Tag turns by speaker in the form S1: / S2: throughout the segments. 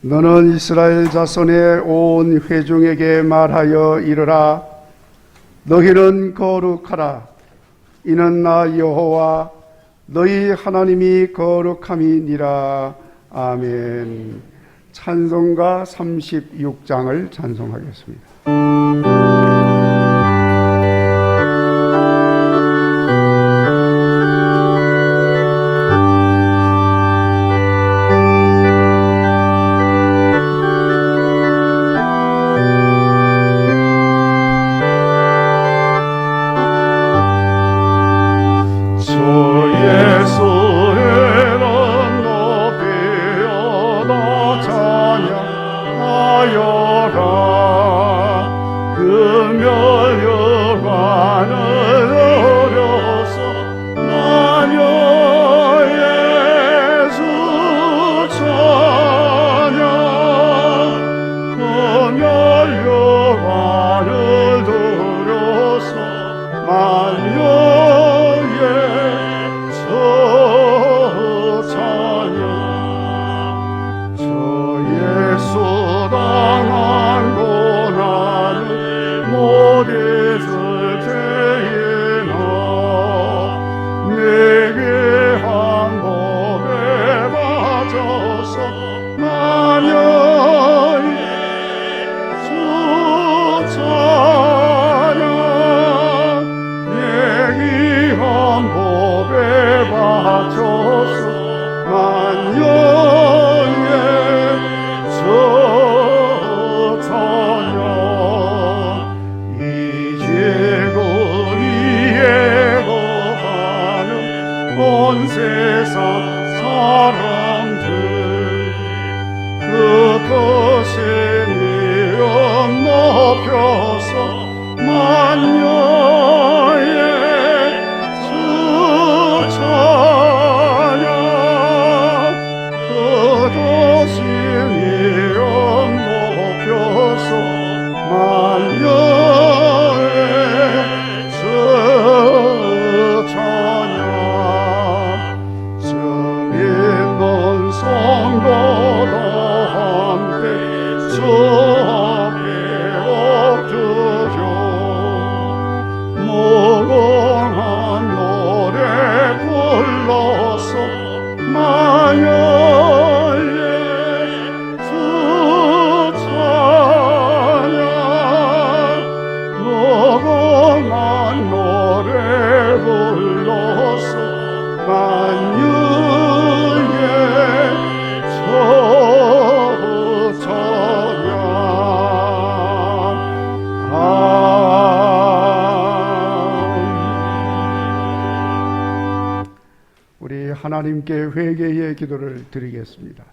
S1: 너는 이스라엘 자손의 온 회중에게 말하여 이르라. 너희는 거룩하라. 이는 나 여호와 너희 하나님이 거룩함이니라. 아멘. 찬송가 36장을 찬송하겠습니다. 하나님께 회개의 기도를 드리겠습니다.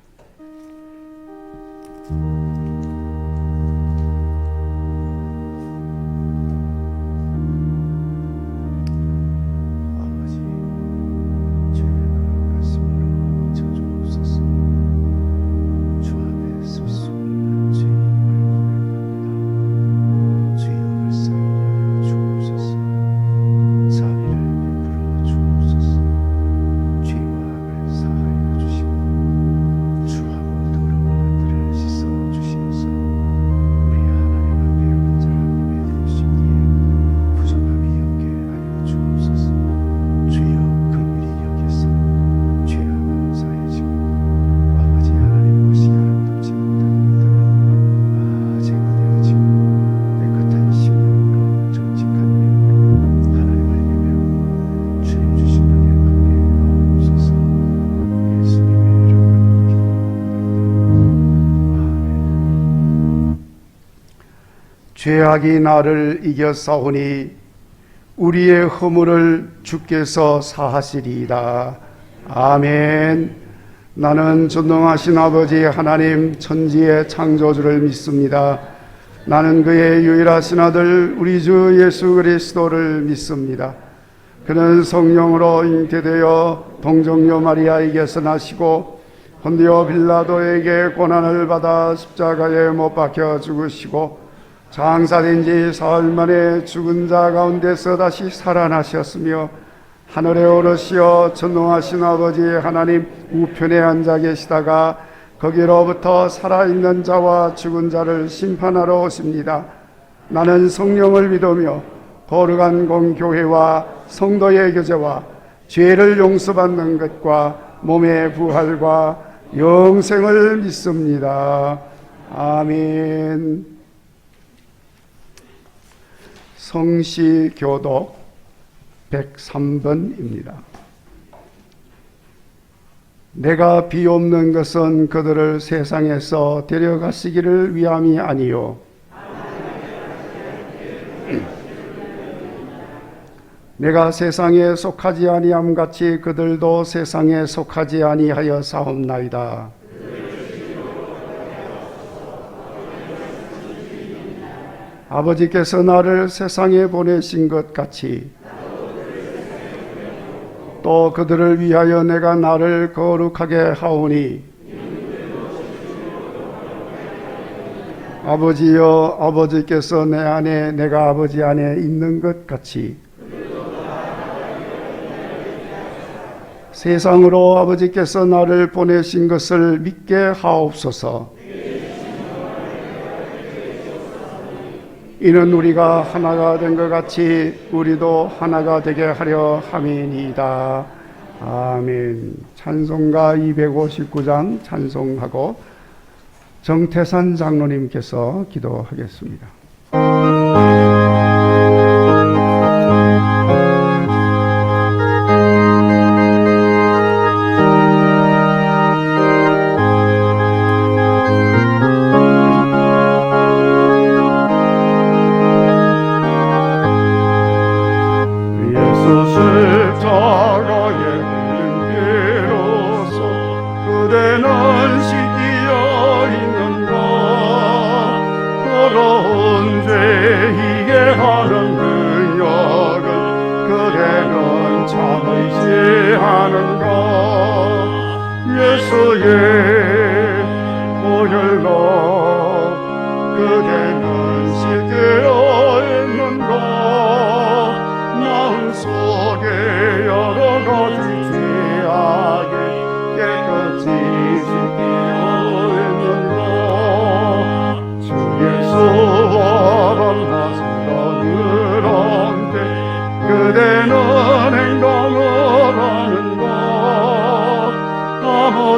S1: 죄악이 나를 이겼사오니 우리의 허물을 주께서 사하시리이다. 아멘. 나는 전능하신 아버지 하나님 천지의 창조주를 믿습니다. 나는 그의 유일하신 아들 우리 주 예수 그리스도를 믿습니다. 그는 성령으로 잉태되어 동정녀 마리아에게서 나시고 본디오 빌라도에게 고난을 받아 십자가에 못 박혀 죽으시고 장사된 지 사흘 만에 죽은 자 가운데서 다시 살아나셨으며 하늘에 오르시어 전능하신 아버지 하나님 우편에 앉아 계시다가 거기로부터 살아있는 자와 죽은 자를 심판하러 오십니다. 나는 성령을 믿으며 거룩한 공교회와 성도의 교제와 죄를 용서받는 것과 몸의 부활과 영생을 믿습니다. 아멘. 성시교독 103번입니다. 내가 비옵는 것은 그들을 세상에서 데려가시기를 위함이 아니요 내가 세상에 속하지 아니함 같이 그들도 세상에 속하지 아니하여 사옵나이다. 아버지께서 나를 세상에 보내신 것 같이 또 그들을 위하여 내가 나를 거룩하게 하오니 아버지여, 아버지께서 내 안에 내가 아버지 안에 있는 것 같이 세상으로 아버지께서 나를 보내신 것을 믿게 하옵소서. 이는 우리가 하나가 된 것 같이 우리도 하나가 되게 하려 함이니이다. 아멘. 찬송가 259장 찬송하고 정태산 장로님께서 기도하겠습니다.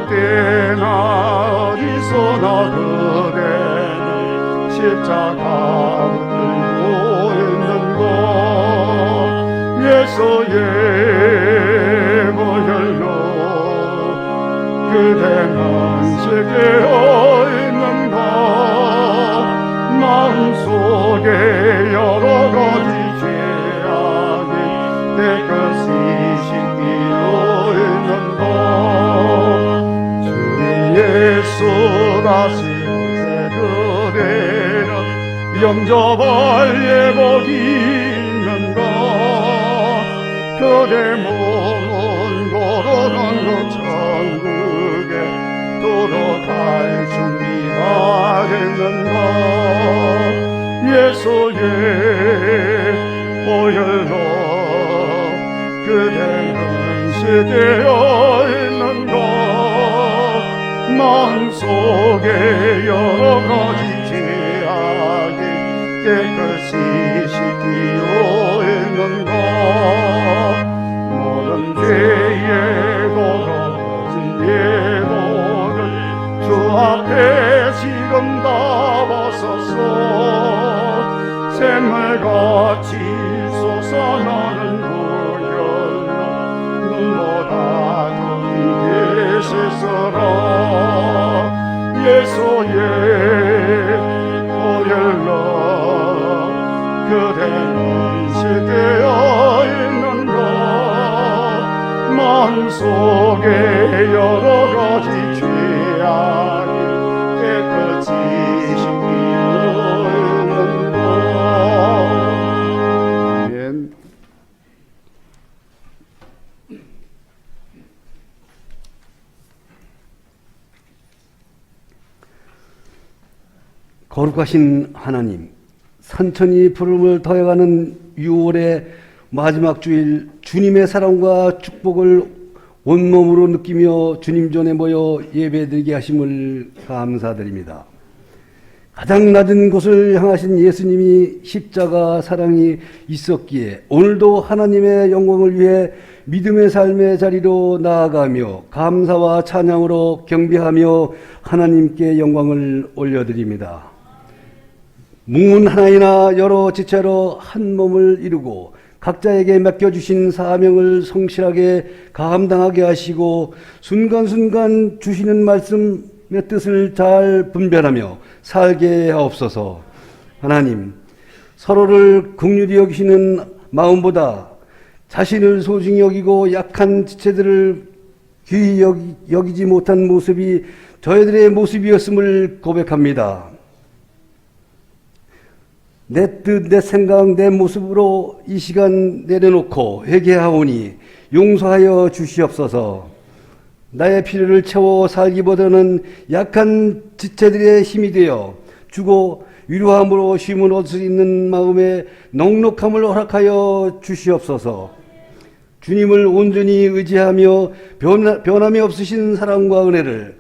S1: 때나 어디서나 그대는 십자가 붙들고 있는 것 예수의 보혈로 그대는 실되어 있는 것 마음속에 여러 가지 죄악이 깨끗이 씻기어 있는 것 예수 다시 오세 그대는 영접할 예복이 있는 것 그대 몸은 걸어간 것 천국에 들어갈 준비가 됐는 것 예수의 보혈로 그대는 실되어 있는 것 마음속에 여러 가지 죄악이 깨끗이 씻기어 있는 것 모든 죄에 걸어진 예복을 주 앞에 지금 다 벗어서 샘물같이 솟아나는 보혈로 눈보다 더 크게 씻어라 예수의 보혈로 그대는 실되어 있는 것 마음속에 여러 가지 죄악이 깨끗이 씻기어 있는 것 아멘.
S2: 거룩하신 하나님, 산천이 부름을 더해가는 6월의 마지막 주일 주님의 사랑과 축복을 온몸으로 느끼며 주님 전에 모여 예배드리게 하심을 감사드립니다. 가장 낮은 곳을 향하신 예수님이 십자가 사랑이 있었기에 오늘도 하나님의 영광을 위해 믿음의 삶의 자리로 나아가며 감사와 찬양으로 경배하며 하나님께 영광을 올려드립니다. 묵문 하나이나 여러 지체로 한 몸을 이루고 각자에게 맡겨주신 사명을 성실하게 감당하게 하시고 순간순간 주시는 말씀의 뜻을 잘 분별하며 살게 하옵소서. 하나님, 서로를 긍휼히 여기시는 마음보다 자신을 소중히 여기고 약한 지체들을 귀히 여기지 못한 모습이 저희들의 모습이었음을 고백합니다. 내 뜻, 내 생각, 내 모습으로 이 시간 내려놓고 회개하오니 용서하여 주시옵소서. 나의 필요를 채워 살기보다는 약한 지체들의 힘이 되어 주고 위로함으로 쉼을 얻을 수 있는 마음의 넉넉함을 허락하여 주시옵소서. 주님을 온전히 의지하며 변함이 없으신 사랑과 은혜를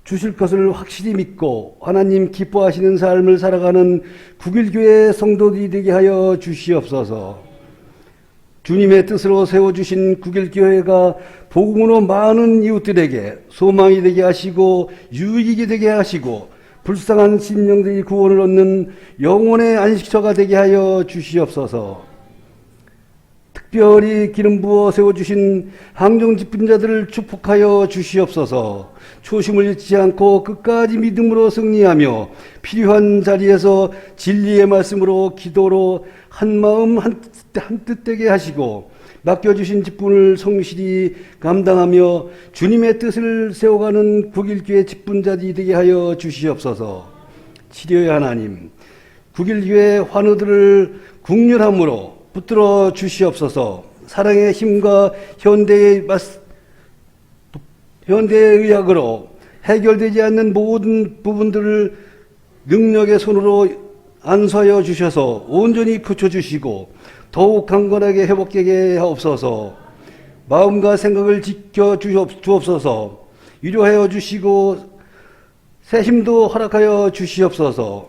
S2: 주실 것을 확실히 믿고 하나님 기뻐하시는 삶을 살아가는 국일교회 성도들이 되게 하여 주시옵소서. 주님의 뜻으로 세워주신 국일교회가 복음으로 많은 이웃들에게 소망이 되게 하시고 유익이 되게 하시고 불쌍한 심령들이 구원을 얻는 영혼의 안식처가 되게 하여 주시옵소서. 특별히 기름 부어 세워주신 항정 집분자들을 축복하여 주시옵소서. 초심을 잃지 않고 끝까지 믿음으로 승리하며 필요한 자리에서 진리의 말씀으로 기도로 한 마음 한 뜻 되게 하시고 맡겨주신 직분을 성실히 감당하며 주님의 뜻을 세워가는 국일교회 직분자들이 되게 하여 주시옵소서. 치료의 하나님, 국일교회 환우들을 국률함으로 붙들어 주시옵소서. 사랑의 힘과 현대의 의학으로 해결되지 않는 모든 부분들을 능력의 손으로 안수하여 주셔서 온전히 고쳐주시고 더욱 강건하게 회복되게 하옵소서. 마음과 생각을 지켜 주옵소서. 위로하여 주시고 새 힘도 허락하여 주시옵소서.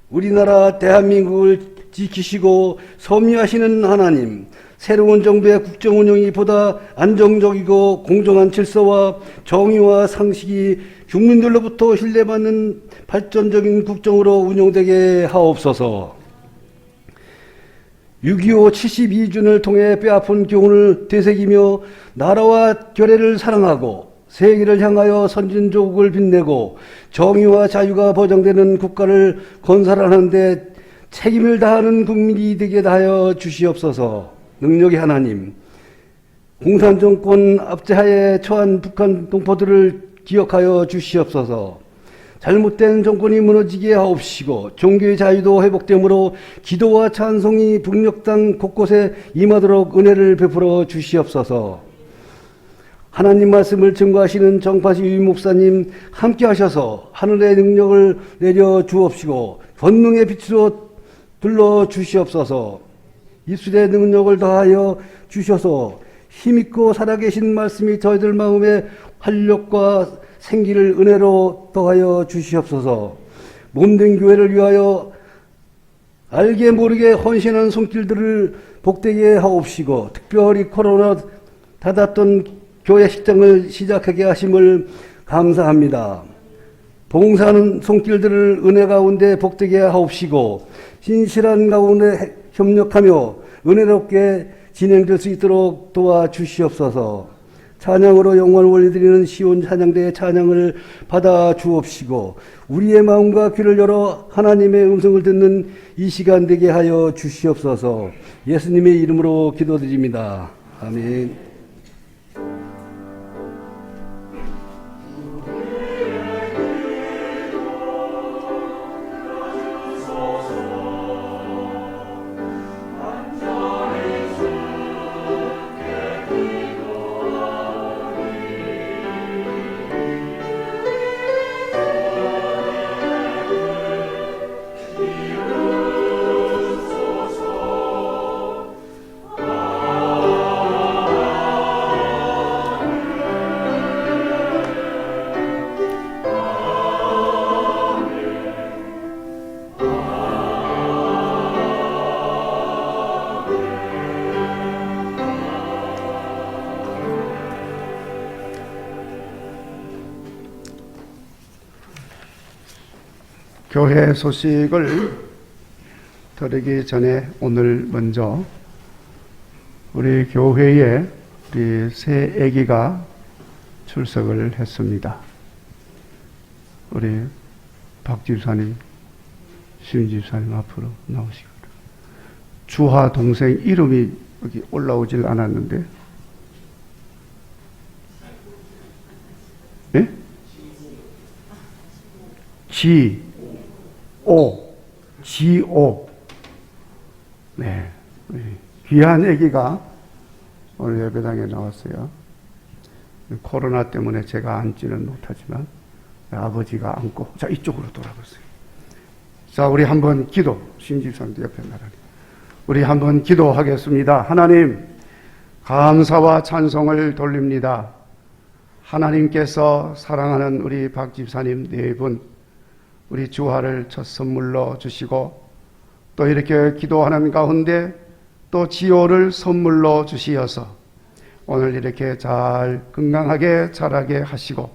S2: 우리나라 대한민국을 지키시고 섭리하시는 하나님, 새로운 정부의 국정 운영이 보다 안정적이고 공정한 질서와 정의와 상식이 국민들로부터 신뢰받는 발전적인 국정으로 운영되게 하옵소서. 6.25 72주년을 통해 뼈아픈 교훈을 되새기며 나라와 교례를 사랑하고 세계를 향하여 선진조국을 빛내고 정의와 자유가 보장되는 국가를 건설하는 데 책임을 다하는 국민이 되게 하여 주시옵소서. 능력의 하나님, 공산정권 압제하에 처한 북한 동포들을 기억하여 주시옵소서. 잘못된 정권이 무너지게 하옵시고 종교의 자유도 회복되므로 기도와 찬송이 북녘 땅 곳곳에 임하도록 은혜를 베풀어 주시옵소서. 하나님 말씀을 증거하시는 정파시 유목사님 함께 하셔서 하늘의 능력을 내려 주옵시고 권능의 빛으로 둘러 주시옵소서. 입술의 능력을 더하여 주셔서 힘있고 살아계신 말씀이 저희들 마음에 활력과 생기를 은혜로 더하여 주시옵소서. 몸된 교회를 위하여 알게 모르게 헌신한 손길들을 복되게 하옵시고 특별히 코로나 닫았던 교회 식장을 시작하게 하심을 감사합니다. 봉사하는 손길들을 은혜 가운데 복되게 하옵시고 신실한 가운데 협력하며 은혜롭게 진행될 수 있도록 도와주시옵소서. 찬양으로 영광을 올려드리는 시온 찬양대의 찬양을 받아 주옵시고 우리의 마음과 귀를 열어 하나님의 음성을 듣는 이 시간 되게 하여 주시옵소서. 예수님의 이름으로 기도드립니다. 아멘.
S1: 교회 소식을 들으기 전에 오늘 먼저 우리 교회에 우리 새 아기가 출석을 했습니다. 우리 박 집사님, 심 집사님 앞으로 나오시고, 주하 동생 이름이 여기 올라오질 않았는데, 예? 지오. 네. 귀한 아기가 오늘 예배당에 나왔어요. 코로나 때문에 제가 앉지는 못하지만 아버지가 앉고, 자, 이쪽으로 돌아보세요. 자, 우리 한번 기도, 신집사님도 옆에 나란히. 우리 한번 기도하겠습니다. 하나님, 감사와 찬송을 돌립니다. 하나님께서 사랑하는 우리 박 집사님 네 분, 우리 주화를 첫 선물로 주시고, 또 이렇게 기도하는 가운데 또 지호를 선물로 주시어서 오늘 이렇게 잘 건강하게 자라게 하시고,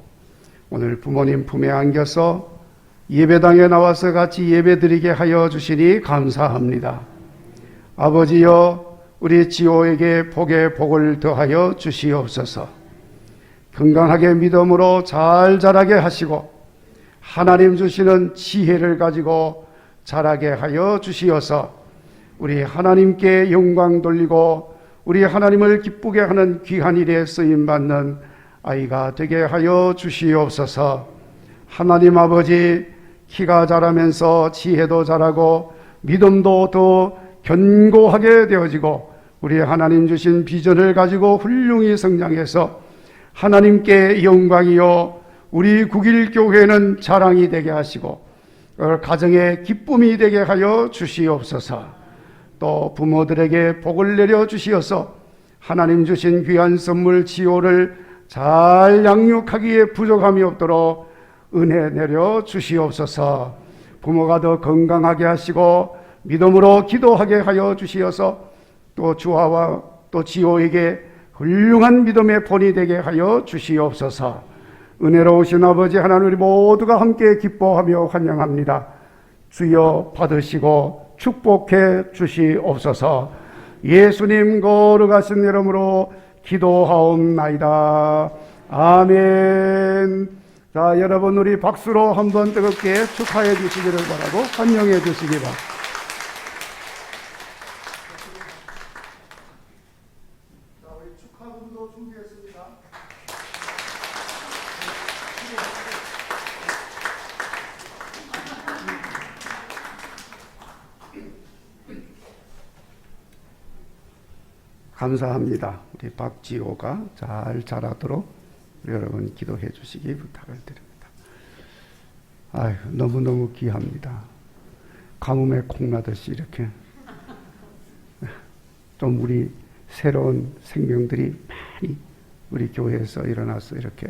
S1: 오늘 부모님 품에 안겨서 예배당에 나와서 같이 예배드리게 하여 주시니 감사합니다. 아버지여, 우리 지호에게 복에 복을 더하여 주시옵소서. 건강하게 믿음으로 잘 자라게 하시고 하나님 주시는 지혜를 가지고 자라게 하여 주시어서 우리 하나님께 영광 돌리고 우리 하나님을 기쁘게 하는 귀한 일에 쓰임받는 아이가 되게 하여 주시옵소서. 하나님 아버지, 키가 자라면서 지혜도 자라고 믿음도 더 견고하게 되어지고 우리 하나님 주신 비전을 가지고 훌륭히 성장해서 하나님께 영광이요 우리 국일교회는 자랑이 되게 하시고 가정의 기쁨이 되게 하여 주시옵소서. 또 부모들에게 복을 내려 주시어서 하나님 주신 귀한 선물 지호를 잘 양육하기에 부족함이 없도록 은혜 내려 주시옵소서. 부모가 더 건강하게 하시고 믿음으로 기도하게 하여 주시어서 또 주아와 또 지호에게 훌륭한 믿음의 본이 되게 하여 주시옵소서. 은혜로우신 아버지 하나님, 우리 모두가 함께 기뻐하며 환영합니다. 주여 받으시고 축복해 주시옵소서. 예수님 거룩하신 이름으로 기도하옵나이다. 아멘. 자, 여러분 우리 박수로 한번 뜨겁게 축하해 주시기를 바라고 환영해 주시기 바랍니다. 감사합니다. 우리 박지호가 잘 자라도록 우리 여러분 기도해 주시기 부탁을 드립니다. 아유, 너무너무 귀합니다. 가뭄에 콩나듯이 이렇게 좀 우리 새로운 생명들이 많이 우리 교회에서 일어나서 이렇게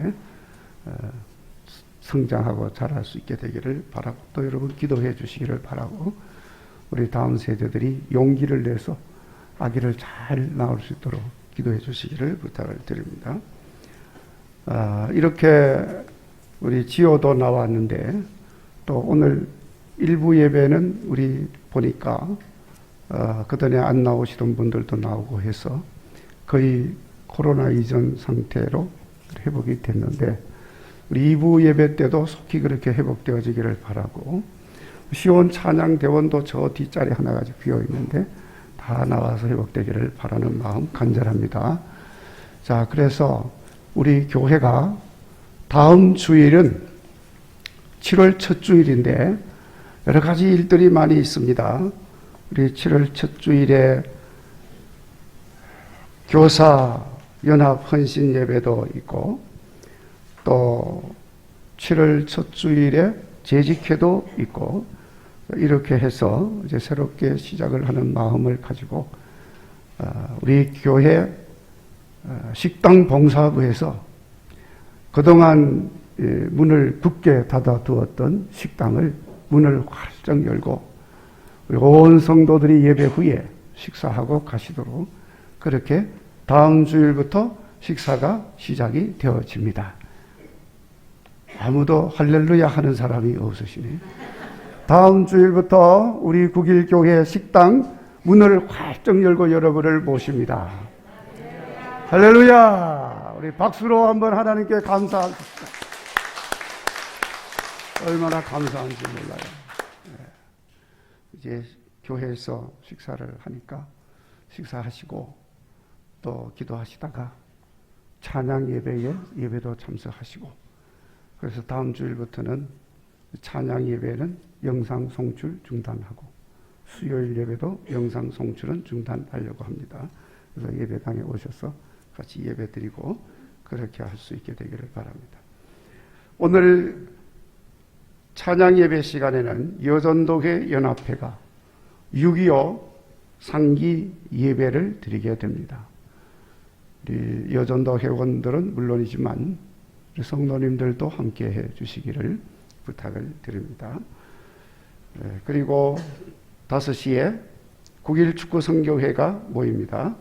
S1: 성장하고 자랄 수 있게 되기를 바라고, 또 여러분 기도해 주시기를 바라고, 우리 다음 세대들이 용기를 내서 아기를 잘 낳을 수 있도록 기도해 주시기를 부탁을 드립니다. 이렇게 우리 지호도 나왔는데, 또 오늘 일부 예배는 우리 보니까 그전에 안 나오시던 분들도 나오고 해서 거의 코로나 이전 상태로 회복이 됐는데, 우리 2부 예배 때도 속히 그렇게 회복되어지기를 바라고, 시온 찬양 대원도 저 뒷자리 하나 가지고 비어 있는데 다 나와서 회복되기를 바라는 마음 간절합니다. 자, 그래서 우리 교회가 다음 주일은 7월 첫 주일인데 여러 가지 일들이 많이 있습니다. 우리 7월 첫 주일에 교사 연합 헌신 예배도 있고, 또 7월 첫 주일에 재직회도 있고, 이렇게 해서 이제 새롭게 시작을 하는 마음을 가지고 우리 교회 식당 봉사부에서 그동안 문을 굳게 닫아두었던 식당을 문을 활짝 열고 온 성도들이 예배 후에 식사하고 가시도록, 그렇게 다음 주일부터 식사가 시작이 되어집니다. 아무도 할렐루야 하는 사람이 없으시네. 다음 주일부터 우리 국일교회 식당 문을 활짝 열고 여러분을 모십니다. 할렐루야! 우리 박수로 한번 하나님께 감사합시다. 얼마나 감사한지 몰라요. 이제 교회에서 식사를 하니까 식사하시고 또 기도하시다가 찬양 예배도 참석하시고, 그래서 다음 주일부터는 찬양 예배는 영상 송출 중단하고 수요일 예배도 영상 송출은 중단하려고 합니다. 그래서 예배당에 오셔서 같이 예배 드리고 그렇게 할 수 있게 되기를 바랍니다. 오늘 찬양 예배 시간에는 여전도회 연합회가 6.25 상기 예배를 드리게 됩니다. 우리 여전도 회원들은 물론이지만 우리 성도님들도 함께 해 주시기를 부탁을 드립니다. 그리고 5시에 국일 축구 선교회가 모입니다.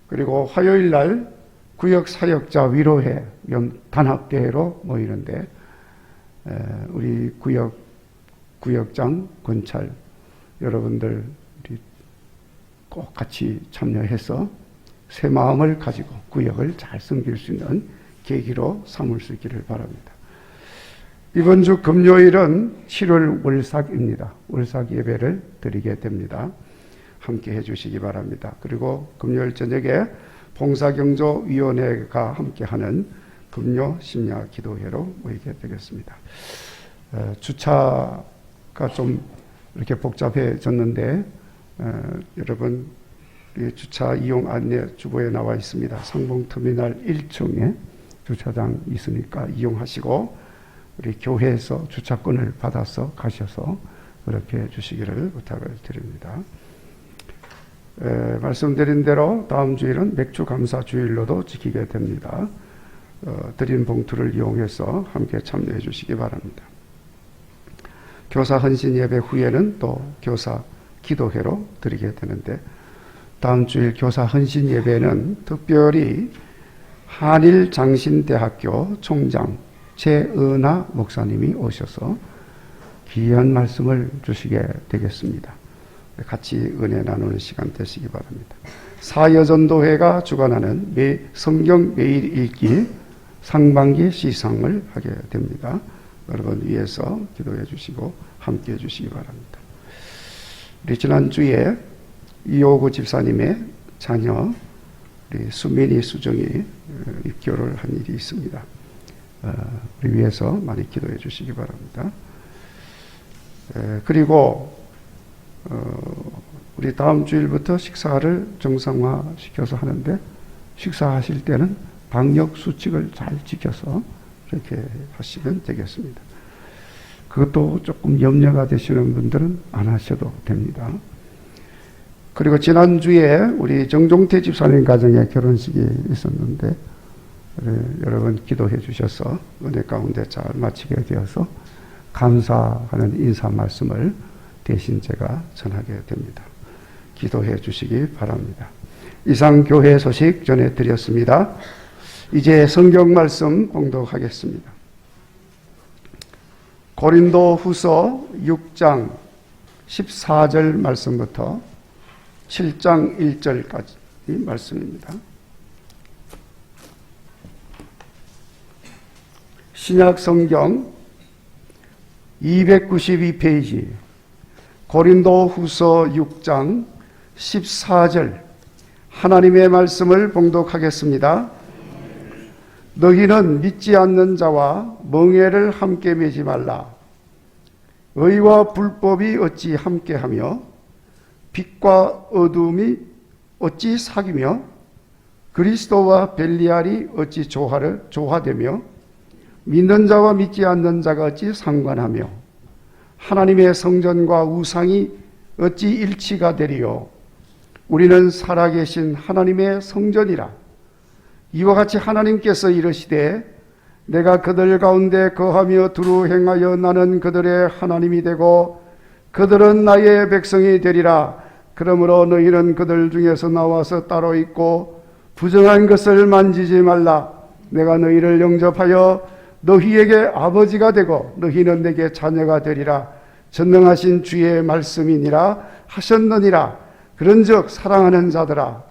S1: 그리고 화요일 날 구역 사역자 위로회 단합대회로 모이는데, 우리 구역장, 권찰 여러분들 꼭 같이 참여해서 새 마음을 가지고 구역을 잘 섬길 수 있는 계기로 삼을 수 있기를 바랍니다. 이번 주 금요일은 7월 월삭입니다. 월삭 예배를 드리게 됩니다. 함께 해주시기 바랍니다. 그리고 금요일 저녁에 봉사경조위원회가 함께하는 금요 심야 기도회로 모이게 되겠습니다. 주차가 좀 이렇게 복잡해졌는데, 여러분 주차 이용 안내 주보에 나와 있습니다. 상봉터미널 1층에 주차장 있으니까 이용하시고 우리 교회에서 주차권을 받아서 가셔서 그렇게 해주시기를 부탁을 드립니다. 말씀드린 대로 다음 주일은 맥주 감사 주일로도 지키게 됩니다. 드린 봉투를 이용해서 함께 참여해 주시기 바랍니다. 교사 헌신 예배 후에는 또 교사 기도회로 드리게 되는데, 다음 주일 교사 헌신 예배는 특별히 한일장신대학교 총장 최은하 목사님이 오셔서 귀한 말씀을 주시게 되겠습니다. 같이 은혜 나누는 시간 되시기 바랍니다. 사여전도회가 주관하는 성경 매일 읽기 상반기 시상을 하게 됩니다. 여러분 위해서 기도해 주시고 함께 해 주시기 바랍니다. 우리 지난주에 이호구 집사님의 자녀 우리 수민이 수정이 입교를 한 일이 있습니다. 우리 위해서 많이 기도해 주시기 바랍니다. 그리고 우리 다음 주일부터 식사를 정상화시켜서 하는데, 식사하실 때는 방역 수칙을 잘 지켜서 이렇게 하시면 되겠습니다. 그것도 조금 염려가 되시는 분들은 안 하셔도 됩니다. 그리고 지난주에 우리 정종태 집사님 가정에 결혼식이 있었는데, 여러분 기도해 주셔서 은혜 가운데 잘 마치게 되어서 감사하는 인사 말씀을 대신 제가 전하게 됩니다. 기도해 주시기 바랍니다. 이상 교회 소식 전해드렸습니다. 이제 성경 말씀 봉독하겠습니다. 고린도 후서 6장 14절 말씀부터 7장 1절까지 말씀입니다. 신약 성경 292페이지 고린도 후서 6장 14절 하나님의 말씀을 봉독하겠습니다. 너희는 믿지 않는 자와 멍에를 함께 매지 말라. 의와 불법이 어찌 함께하며 빛과 어둠이 어찌 사귀며 그리스도와 벨리알이 어찌 조화되며 믿는 자와 믿지 않는 자가 어찌 상관하며 하나님의 성전과 우상이 어찌 일치가 되리요. 우리는 살아계신 하나님의 성전이라. 이와 같이 하나님께서 이르시되 내가 그들 가운데 거하며 두루 행하여 나는 그들의 하나님이 되고 그들은 나의 백성이 되리라. 그러므로 너희는 그들 중에서 나와서 따로 있고 부정한 것을 만지지 말라. 내가 너희를 영접하여 너희에게 아버지가 되고 너희는 내게 자녀가 되리라. 전능하신 주의 말씀이니라 하셨느니라. 그런즉 사랑하는 자들아,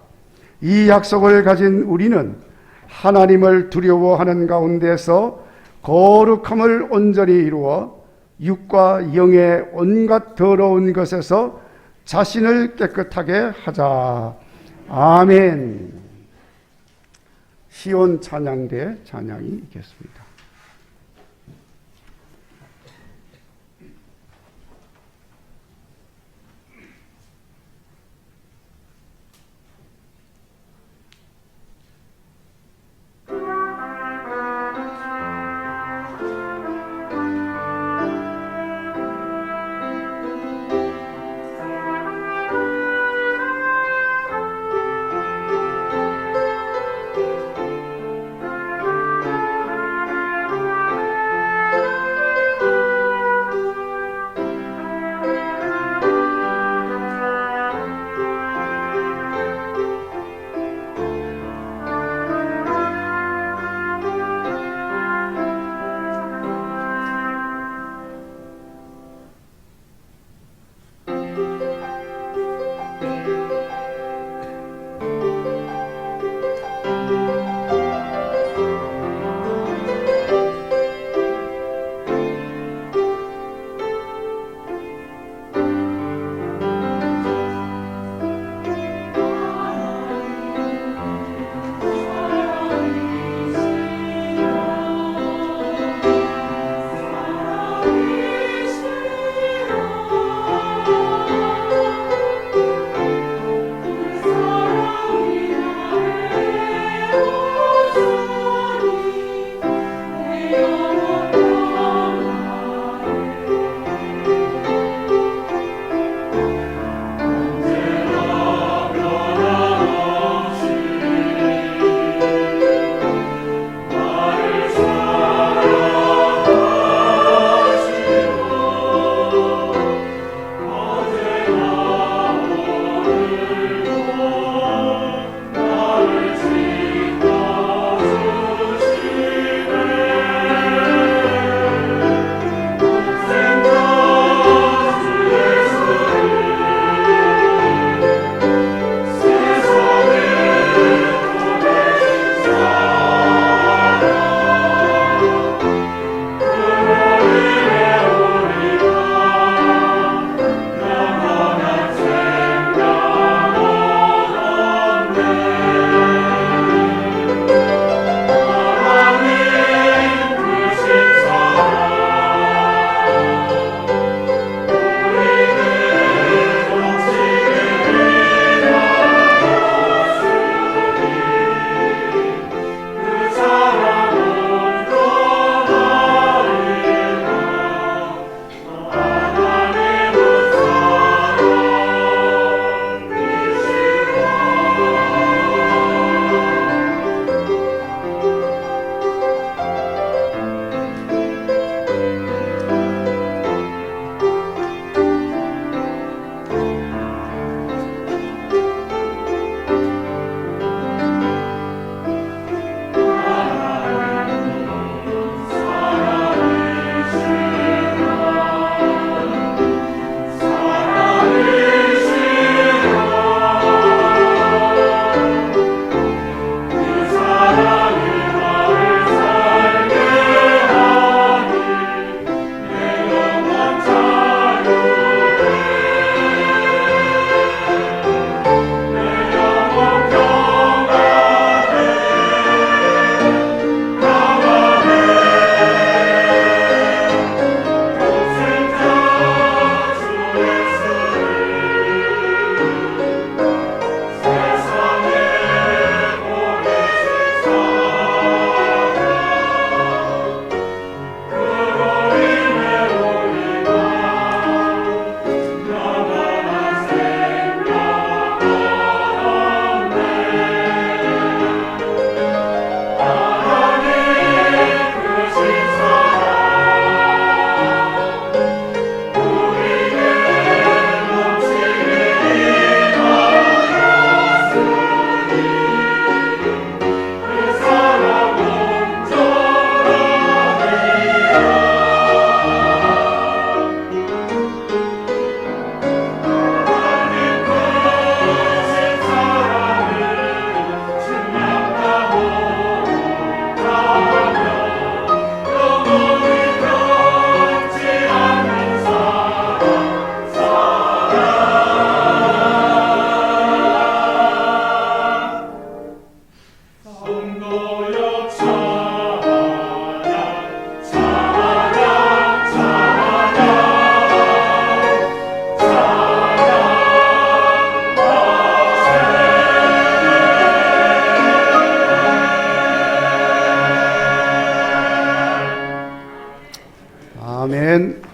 S1: 이 약속을 가진 우리는 하나님을 두려워하는 가운데서 거룩함을 온전히 이루어 육과 영의 온갖 더러운 것에서 자신을 깨끗하게 하자. 아멘. 시온 찬양대 찬양이 있겠습니다.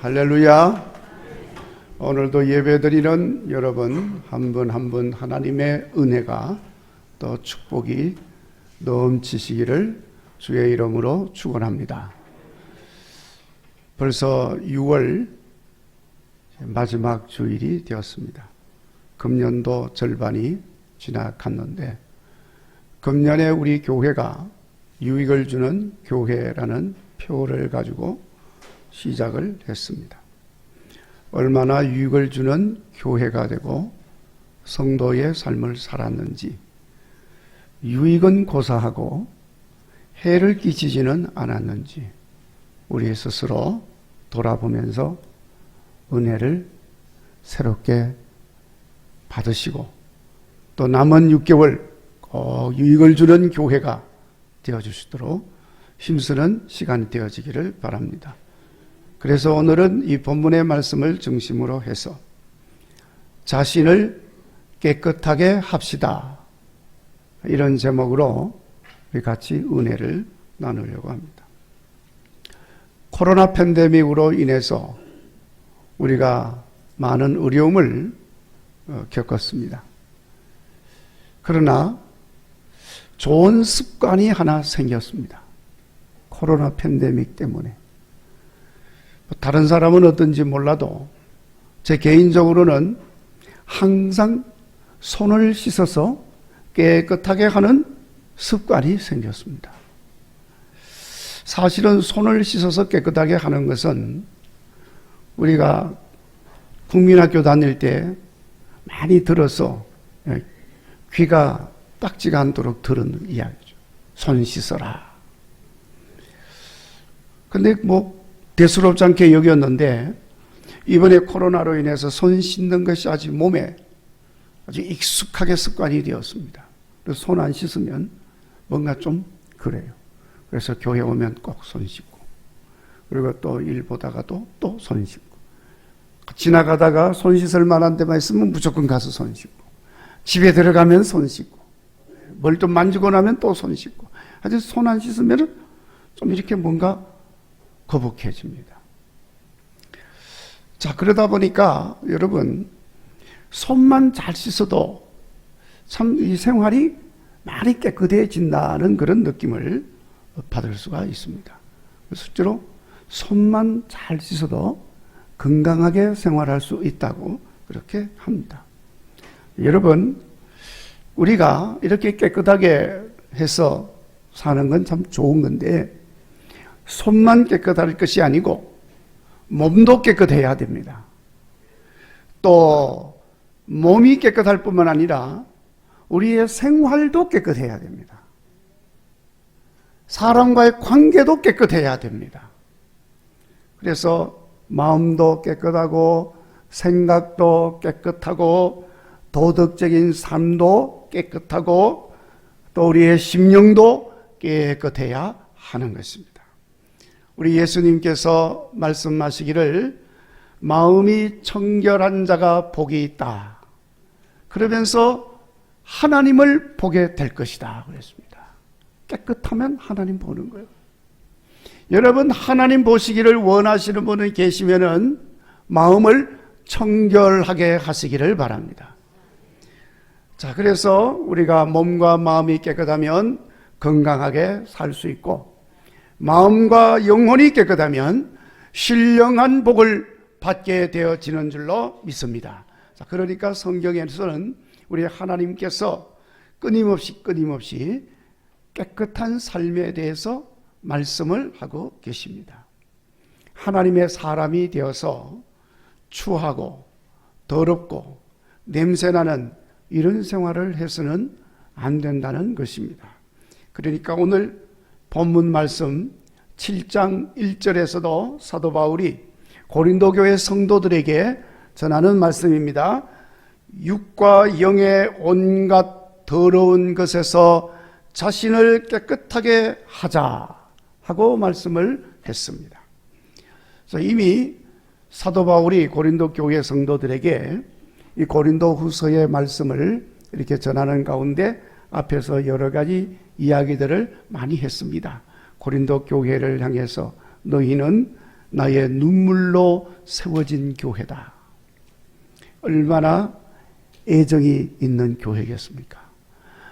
S1: 할렐루야. 오늘도 예배드리는 여러분 한 분 한 분 하나님의 은혜가 또 축복이 넘치시기를 주의 이름으로 축원합니다. 벌써 6월 마지막 주일이 되었습니다. 금년도 절반이 지나갔는데 금년에 우리 교회가 유익을 주는 교회라는 표를 가지고 시작을 했습니다. 얼마나 유익을 주는 교회가 되고 성도의 삶을 살았는지, 유익은 고사하고 해를 끼치지는 않았는지 우리 스스로 돌아보면서 은혜를 새롭게 받으시고 또 남은 6개월 꼭 유익을 주는 교회가 되어주시도록 힘쓰는 시간이 되어지기를 바랍니다. 그래서 오늘은 이 본문의 말씀을 중심으로 해서 자신을 깨끗하게 합시다, 이런 제목으로 우리 같이 은혜를 나누려고 합니다. 코로나 팬데믹으로 인해서 우리가 많은 어려움을 겪었습니다. 그러나 좋은 습관이 하나 생겼습니다. 코로나 팬데믹 때문에. 다른 사람은 어떤지 몰라도 제 개인적으로는 항상 손을 씻어서 깨끗하게 하는 습관이 생겼습니다. 사실은 손을 씻어서 깨끗하게 하는 것은 우리가 국민학교 다닐 때 많이 들어서 귀가 닦지가 않도록 들은 이야기죠. 손 씻어라. 근데 대수롭지 않게 여겼는데 이번에 코로나로 인해서 손 씻는 것이 아주 몸에 아주 익숙하게 습관이 되었습니다. 그래서 손 안 씻으면 뭔가 좀 그래요. 그래서 교회 오면 꼭 손 씻고, 그리고 또 일 보다가도 또 손 씻고, 지나가다가 손 씻을 만한 데만 있으면 무조건 가서 손 씻고, 집에 들어가면 손 씻고, 뭘 좀 만지고 나면 또 손 씻고, 아주 손 안 씻으면 좀 이렇게 뭔가 거북해집니다. 자, 그러다 보니까 여러분, 손만 잘 씻어도 참 이 생활이 많이 깨끗해진다는 그런 느낌을 받을 수가 있습니다. 실제로 손만 잘 씻어도 건강하게 생활할 수 있다고 그렇게 합니다. 여러분, 우리가 이렇게 깨끗하게 해서 사는 건 참 좋은 건데 손만 깨끗할 것이 아니고 몸도 깨끗해야 됩니다. 또 몸이 깨끗할 뿐만 아니라 우리의 생활도 깨끗해야 됩니다. 사람과의 관계도 깨끗해야 됩니다. 그래서 마음도 깨끗하고 생각도 깨끗하고 도덕적인 삶도 깨끗하고 또 우리의 심령도 깨끗해야 하는 것입니다. 우리 예수님께서 말씀하시기를 마음이 청결한 자가 복이 있다. 그러면서 하나님을 보게 될 것이다 그랬습니다. 깨끗하면 하나님 보는 거예요. 여러분, 하나님 보시기를 원하시는 분이 계시면은 마음을 청결하게 하시기를 바랍니다. 자, 그래서 우리가 몸과 마음이 깨끗하면 건강하게 살 수 있고, 마음과 영혼이 깨끗하면 신령한 복을 받게 되어지는 줄로 믿습니다. 자, 그러니까 성경에서는 우리 하나님께서 끊임없이 깨끗한 삶에 대해서 말씀을 하고 계십니다. 하나님의 사람이 되어서 추하고 더럽고 냄새나는 이런 생활을 해서는 안 된다는 것입니다. 그러니까 오늘 본문 말씀 7장 1절에서도 사도 바울이 고린도 교회 성도들에게 전하는 말씀입니다. 육과 영의 온갖 더러운 것에서 자신을 깨끗하게 하자 하고 말씀을 했습니다. 그래서 이미 사도 바울이 고린도 교회 성도들에게 이 고린도 후서의 말씀을 이렇게 전하는 가운데 앞에서 여러 가지 이야기들을 많이 했습니다. 고린도 교회를 향해서 너희는 나의 눈물로 세워진 교회다. 얼마나 애정이 있는 교회겠습니까?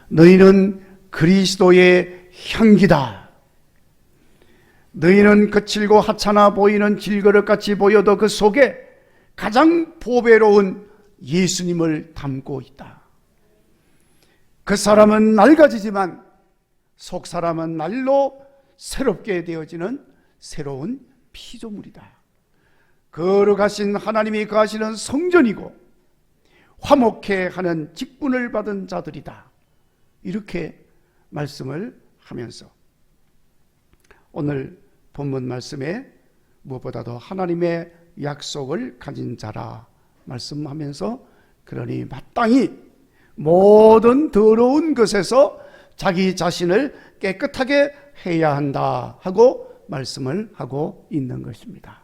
S1: 너희는 그리스도의 향기다. 너희는 거칠고 하찮아 보이는 질그릇같이 보여도 그 속에 가장 보배로운 예수님을 담고 있다. 그 사람은 낡아지지만 속 사람은 날로 새롭게 되어지는 새로운 피조물이다. 거룩하신 하나님이 거하시는 성전이고 화목해 하는 직분을 받은 자들이다. 이렇게 말씀을 하면서 오늘 본문 말씀에 무엇보다도 하나님의 약속을 가진 자라 말씀하면서 그러니 마땅히 모든 더러운 것에서 자기 자신을 깨끗하게 해야 한다 하고 말씀을 하고 있는 것입니다.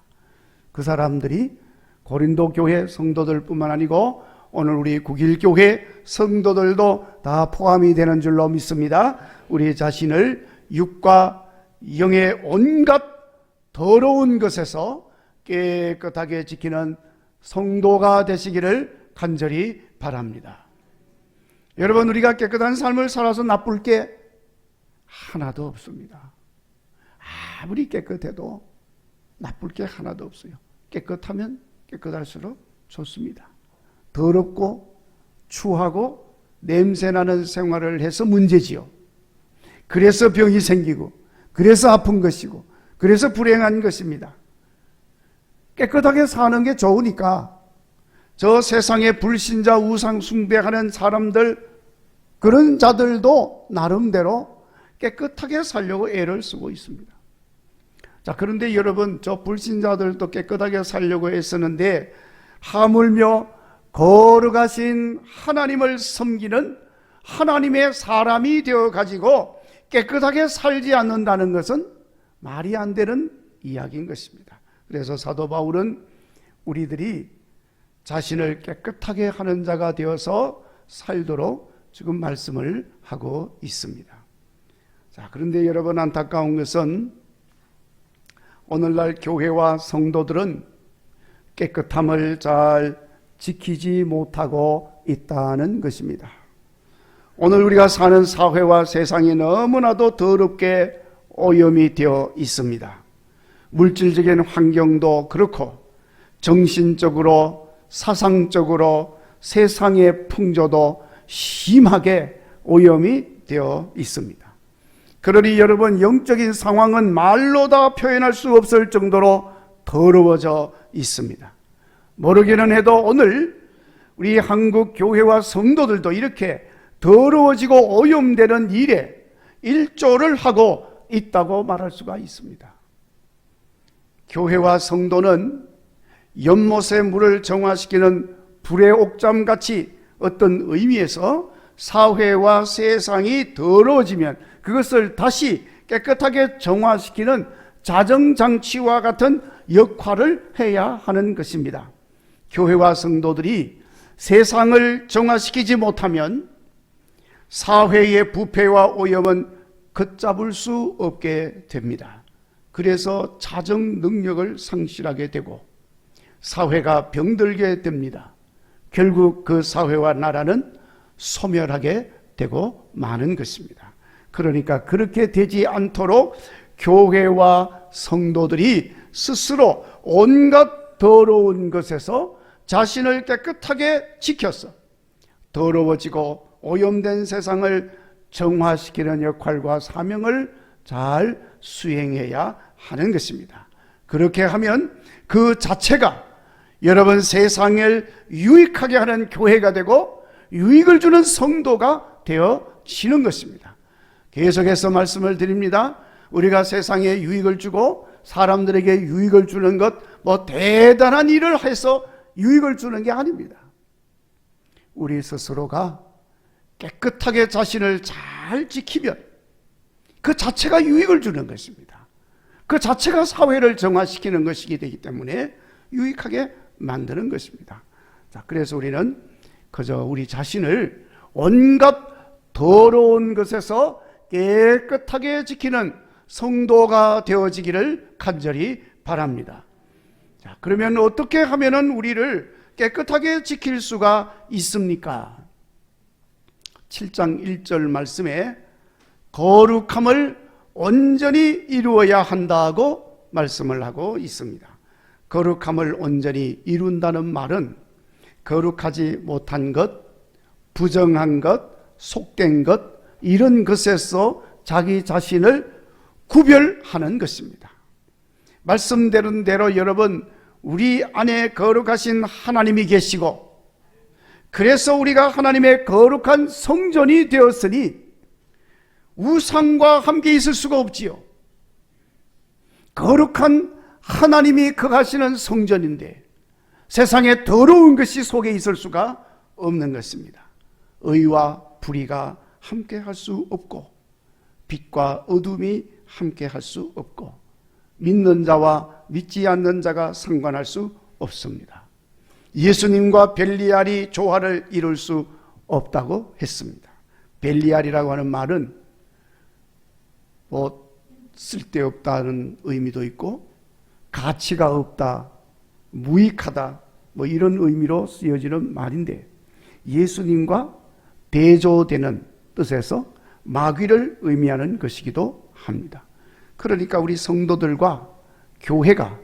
S1: 그 사람들이 고린도 교회 성도들뿐만 아니고 오늘 우리 국일교회 성도들도 다 포함이 되는 줄로 믿습니다. 우리 자신을 육과 영의 온갖 더러운 것에서 깨끗하게 지키는 성도가 되시기를 간절히 바랍니다. 여러분, 우리가 깨끗한 삶을 살아서 나쁠 게 하나도 없습니다. 아무리 깨끗해도 나쁠 게 하나도 없어요. 깨끗하면 깨끗할수록 좋습니다. 더럽고 추하고 냄새나는 생활을 해서 문제지요. 그래서 병이 생기고 그래서 아픈 것이고 그래서 불행한 것입니다. 깨끗하게 사는 게 좋으니까 저 세상에 불신자 우상 숭배하는 사람들, 그런 자들도 나름대로 깨끗하게 살려고 애를 쓰고 있습니다. 자, 그런데 여러분, 저 불신자들도 깨끗하게 살려고 애쓰는데 하물며 거룩하신 하나님을 섬기는 하나님의 사람이 되어 가지고 깨끗하게 살지 않는다는 것은 말이 안 되는 이야기인 것입니다. 그래서 사도 바울은 우리들이 자신을 깨끗하게 하는 자가 되어서 살도록 지금 말씀을 하고 있습니다. 자, 그런데 여러분, 안타까운 것은 오늘날 교회와 성도들은 깨끗함을 잘 지키지 못하고 있다는 것입니다. 오늘 우리가 사는 사회와 세상이 너무나도 더럽게 오염이 되어 있습니다. 물질적인 환경도 그렇고 정신적으로 사상적으로 세상의 풍조도 심하게 오염이 되어 있습니다. 그러니 여러분, 영적인 상황은 말로 다 표현할 수 없을 정도로 더러워져 있습니다. 모르기는 해도 오늘 우리 한국 교회와 성도들도 이렇게 더러워지고 오염되는 일에 일조를 하고 있다고 말할 수가 있습니다. 교회와 성도는 연못의 물을 정화시키는 불의 옥잠같이 어떤 의미에서 사회와 세상이 더러워지면 그것을 다시 깨끗하게 정화시키는 자정장치와 같은 역할을 해야 하는 것입니다. 교회와 성도들이 세상을 정화시키지 못하면 사회의 부패와 오염은 걷잡을 수 없게 됩니다. 그래서 자정 능력을 상실하게 되고 사회가 병들게 됩니다. 결국 그 사회와 나라는 소멸하게 되고 마는 것입니다. 그러니까 그렇게 되지 않도록 교회와 성도들이 스스로 온갖 더러운 것에서 자신을 깨끗하게 지켜서 더러워지고 오염된 세상을 정화시키는 역할과 사명을 잘 수행해야 하는 것입니다. 그렇게 하면 그 자체가 여러분 세상을 유익하게 하는 교회가 되고 유익을 주는 성도가 되어지는 것입니다. 계속해서 말씀을 드립니다. 우리가 세상에 유익을 주고 사람들에게 유익을 주는 것, 뭐 대단한 일을 해서 유익을 주는 게 아닙니다. 우리 스스로가 깨끗하게 자신을 잘 지키면 그 자체가 유익을 주는 것입니다. 그 자체가 사회를 정화시키는 것이기 되기 때문에 유익하게 만드는 것입니다. 자, 그래서 우리는 그저 우리 자신을 온갖 더러운 것에서 깨끗하게 지키는 성도가 되어지기를 간절히 바랍니다. 자, 그러면 어떻게 하면은 우리를 깨끗하게 지킬 수가 있습니까? 7장 1절 말씀에 거룩함을 온전히 이루어야 한다고 말씀을 하고 있습니다. 거룩함을 온전히 이룬다는 말은 거룩하지 못한 것, 부정한 것, 속된 것, 이런 것에서 자기 자신을 구별하는 것입니다. 말씀드린 대로 여러분, 우리 안에 거룩하신 하나님이 계시고, 그래서 우리가 하나님의 거룩한 성전이 되었으니 우상과 함께 있을 수가 없지요. 거룩한 하나님이 거하시는 성전인데 세상에 더러운 것이 속에 있을 수가 없는 것입니다. 의와 불의가 함께 할 수 없고, 빛과 어둠이 함께 할 수 없고, 믿는 자와 믿지 않는 자가 상관할 수 없습니다. 예수님과 벨리알이 조화를 이룰 수 없다고 했습니다. 벨리알이라고 하는 말은 쓸데없다는 의미도 있고, 가치가 없다, 무익하다, 이런 의미로 쓰여지는 말인데, 예수님과 대조되는 뜻에서 마귀를 의미하는 것이기도 합니다. 그러니까 우리 성도들과 교회가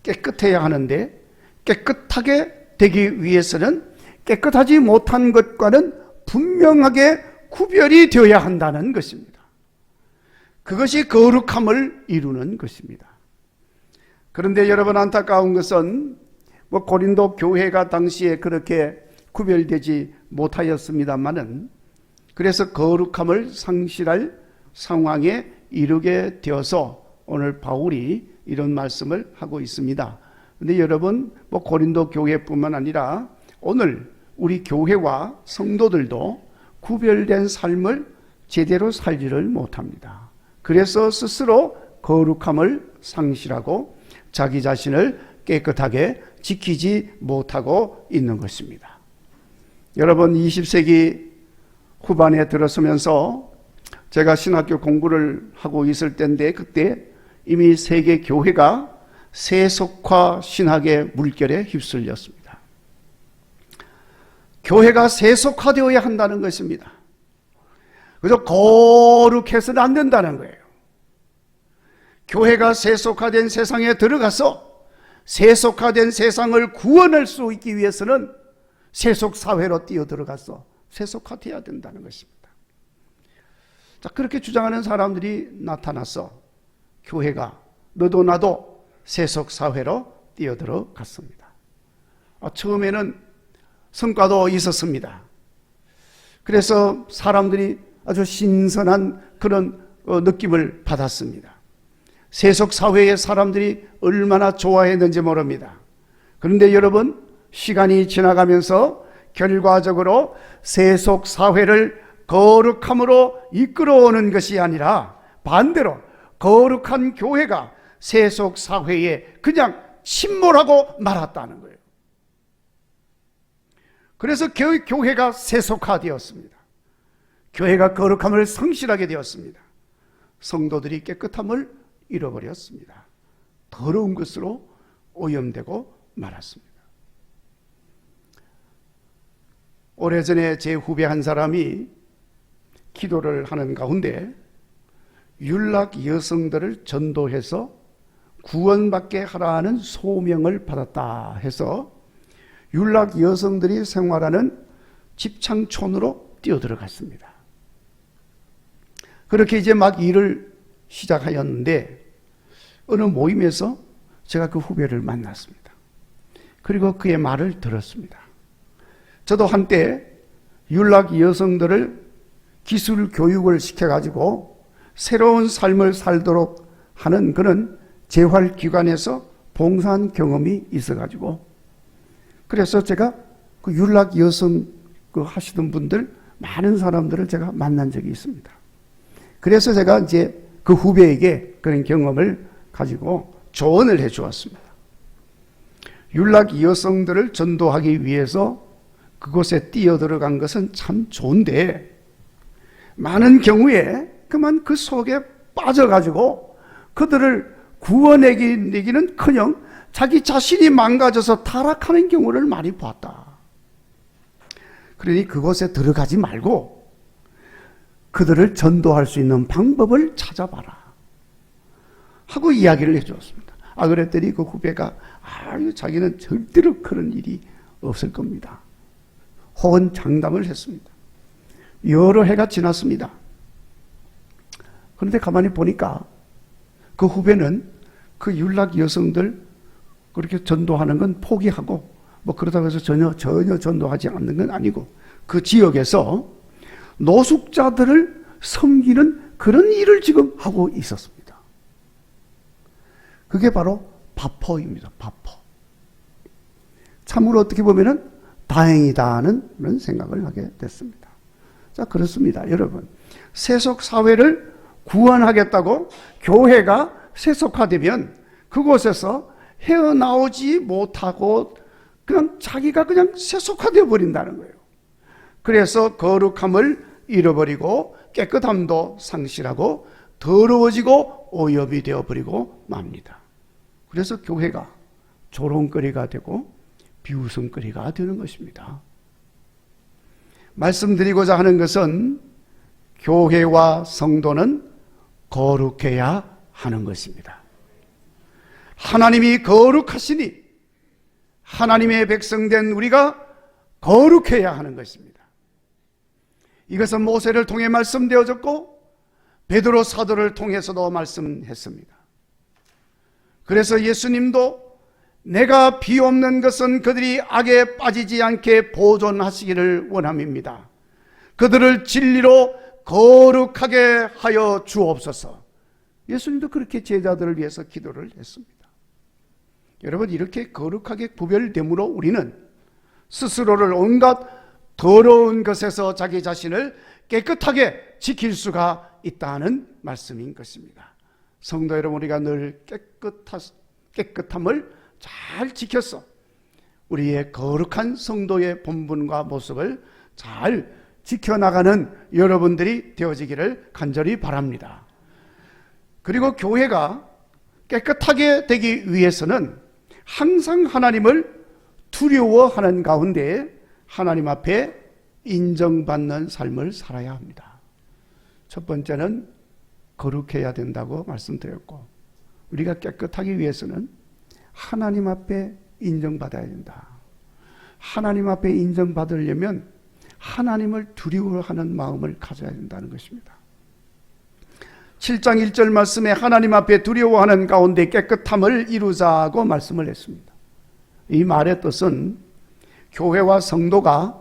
S1: 깨끗해야 하는데, 깨끗하게 되기 위해서는 깨끗하지 못한 것과는 분명하게 구별이 되어야 한다는 것입니다. 그것이 거룩함을 이루는 것입니다. 그런데 여러분, 안타까운 것은 고린도 교회가 당시에 그렇게 구별되지 못하였습니다마는, 그래서 거룩함을 상실할 상황에 이르게 되어서 오늘 바울이 이런 말씀을 하고 있습니다. 그런데 여러분, 고린도 교회뿐만 아니라 오늘 우리 교회와 성도들도 구별된 삶을 제대로 살지를 못합니다. 그래서 스스로 거룩함을 상실하고 자기 자신을 깨끗하게 지키지 못하고 있는 것입니다. 여러분, 20세기 후반에 들어서면서 제가 신학교 공부를 하고 있을 때인데, 그때 이미 세계 교회가 세속화 신학의 물결에 휩쓸렸습니다. 교회가 세속화되어야 한다는 것입니다. 그래서 거룩해서는 안 된다는 거예요. 교회가 세속화된 세상에 들어가서 세속화된 세상을 구원할 수 있기 위해서는 세속사회로 뛰어들어가서 세속화되어야 된다는 것입니다. 자, 그렇게 주장하는 사람들이 나타나서 교회가 너도 나도 세속사회로 뛰어들어갔습니다. 처음에는 성과도 있었습니다. 그래서 사람들이 아주 신선한 그런 느낌을 받았습니다. 세속사회의 사람들이 얼마나 좋아했는지 모릅니다. 그런데 여러분, 시간이 지나가면서 결과적으로 세속사회를 거룩함으로 이끌어오는 것이 아니라 반대로 거룩한 교회가 세속사회에 그냥 침몰하고 말았다는 거예요. 그래서 교회가 세속화되었습니다. 교회가 거룩함을 상실하게 되었습니다. 성도들이 깨끗함을 잃어버렸습니다. 더러운 것으로 오염되고 말았습니다. 오래전에 제 후배 한 사람이 기도를 하는 가운데 율락 여성들을 전도해서 구원받게 하라는 소명을 받았다 해서 율락 여성들이 생활하는 집창촌으로 뛰어들어갔습니다. 그렇게 이제 막 일을 시작하였는데 어느 모임에서 제가 그 후배를 만났습니다. 그리고 그의 말을 들었습니다. 저도 한때 율락 여성들을 기술 교육을 시켜가지고 새로운 삶을 살도록 하는 그런 재활기관에서 봉사한 경험이 있어가지고, 그래서 제가 그 율락 여성 하시던 분들 많은 사람들을 제가 만난 적이 있습니다. 그래서 제가 이제 그 후배에게 그런 경험을 가지고 조언을 해 주었습니다. 율락 여성들을 전도하기 위해서 그곳에 뛰어들어간 것은 참 좋은데, 많은 경우에 그만 그 속에 빠져가지고 그들을 구원하기는커녕 자기 자신이 망가져서 타락하는 경우를 많이 봤다. 그러니 그곳에 들어가지 말고 그들을 전도할 수 있는 방법을 찾아봐라 하고 이야기를 해주었습니다. 그랬더니 그 후배가 자기는 절대로 그런 일이 없을 겁니다. 호언 장담을 했습니다. 여러 해가 지났습니다. 그런데 가만히 보니까 그 후배는 그 율락 여성들 그렇게 전도하는 건 포기하고 그러다고 해서 전혀 전도하지 않는 건 아니고 그 지역에서 노숙자들을 섬기는 그런 일을 지금 하고 있었습니다. 그게 바로 바포입니다. 바포. 참으로 어떻게 보면은 다행이다 하는 그런 생각을 하게 됐습니다. 자, 그렇습니다. 여러분, 세속 사회를 구원하겠다고 교회가 세속화되면 그곳에서 헤어나오지 못하고 자기가 그냥 세속화되어 버린다는 거예요. 그래서 거룩함을 잃어버리고 깨끗함도 상실하고 더러워지고 오염이 되어버리고 맙니다. 그래서 교회가 조롱거리가 되고 비웃음거리가 되는 것입니다. 말씀드리고자 하는 것은 교회와 성도는 거룩해야 하는 것입니다. 하나님이 거룩하시니 하나님의 백성된 우리가 거룩해야 하는 것입니다. 이것은 모세를 통해 말씀되어졌고 베드로 사도를 통해서도 말씀했습니다. 그래서 예수님도 내가 비옵는 것은 그들이 악에 빠지지 않게 보존하시기를 원함입니다. 그들을 진리로 거룩하게 하여 주옵소서. 예수님도 그렇게 제자들을 위해서 기도를 했습니다. 여러분, 이렇게 거룩하게 구별됨으로 우리는 스스로를 온갖 더러운 것에서 자기 자신을 깨끗하게 지킬 수가 있다는 말씀인 것입니다. 성도 여러분, 우리가 늘 깨끗함을 잘 지켜서 우리의 거룩한 성도의 본분과 모습을 잘 지켜나가는 여러분들이 되어지기를 간절히 바랍니다. 그리고 교회가 깨끗하게 되기 위해서는 항상 하나님을 두려워하는 가운데 하나님 앞에 인정받는 삶을 살아야 합니다. 첫 번째는 거룩해야 된다고 말씀드렸고, 우리가 깨끗하기 위해서는 하나님 앞에 인정받아야 된다. 하나님 앞에 인정받으려면 하나님을 두려워하는 마음을 가져야 된다는 것입니다. 7장 1절 말씀에 하나님 앞에 두려워하는 가운데 깨끗함을 이루자고 말씀을 했습니다. 이 말의 뜻은 교회와 성도가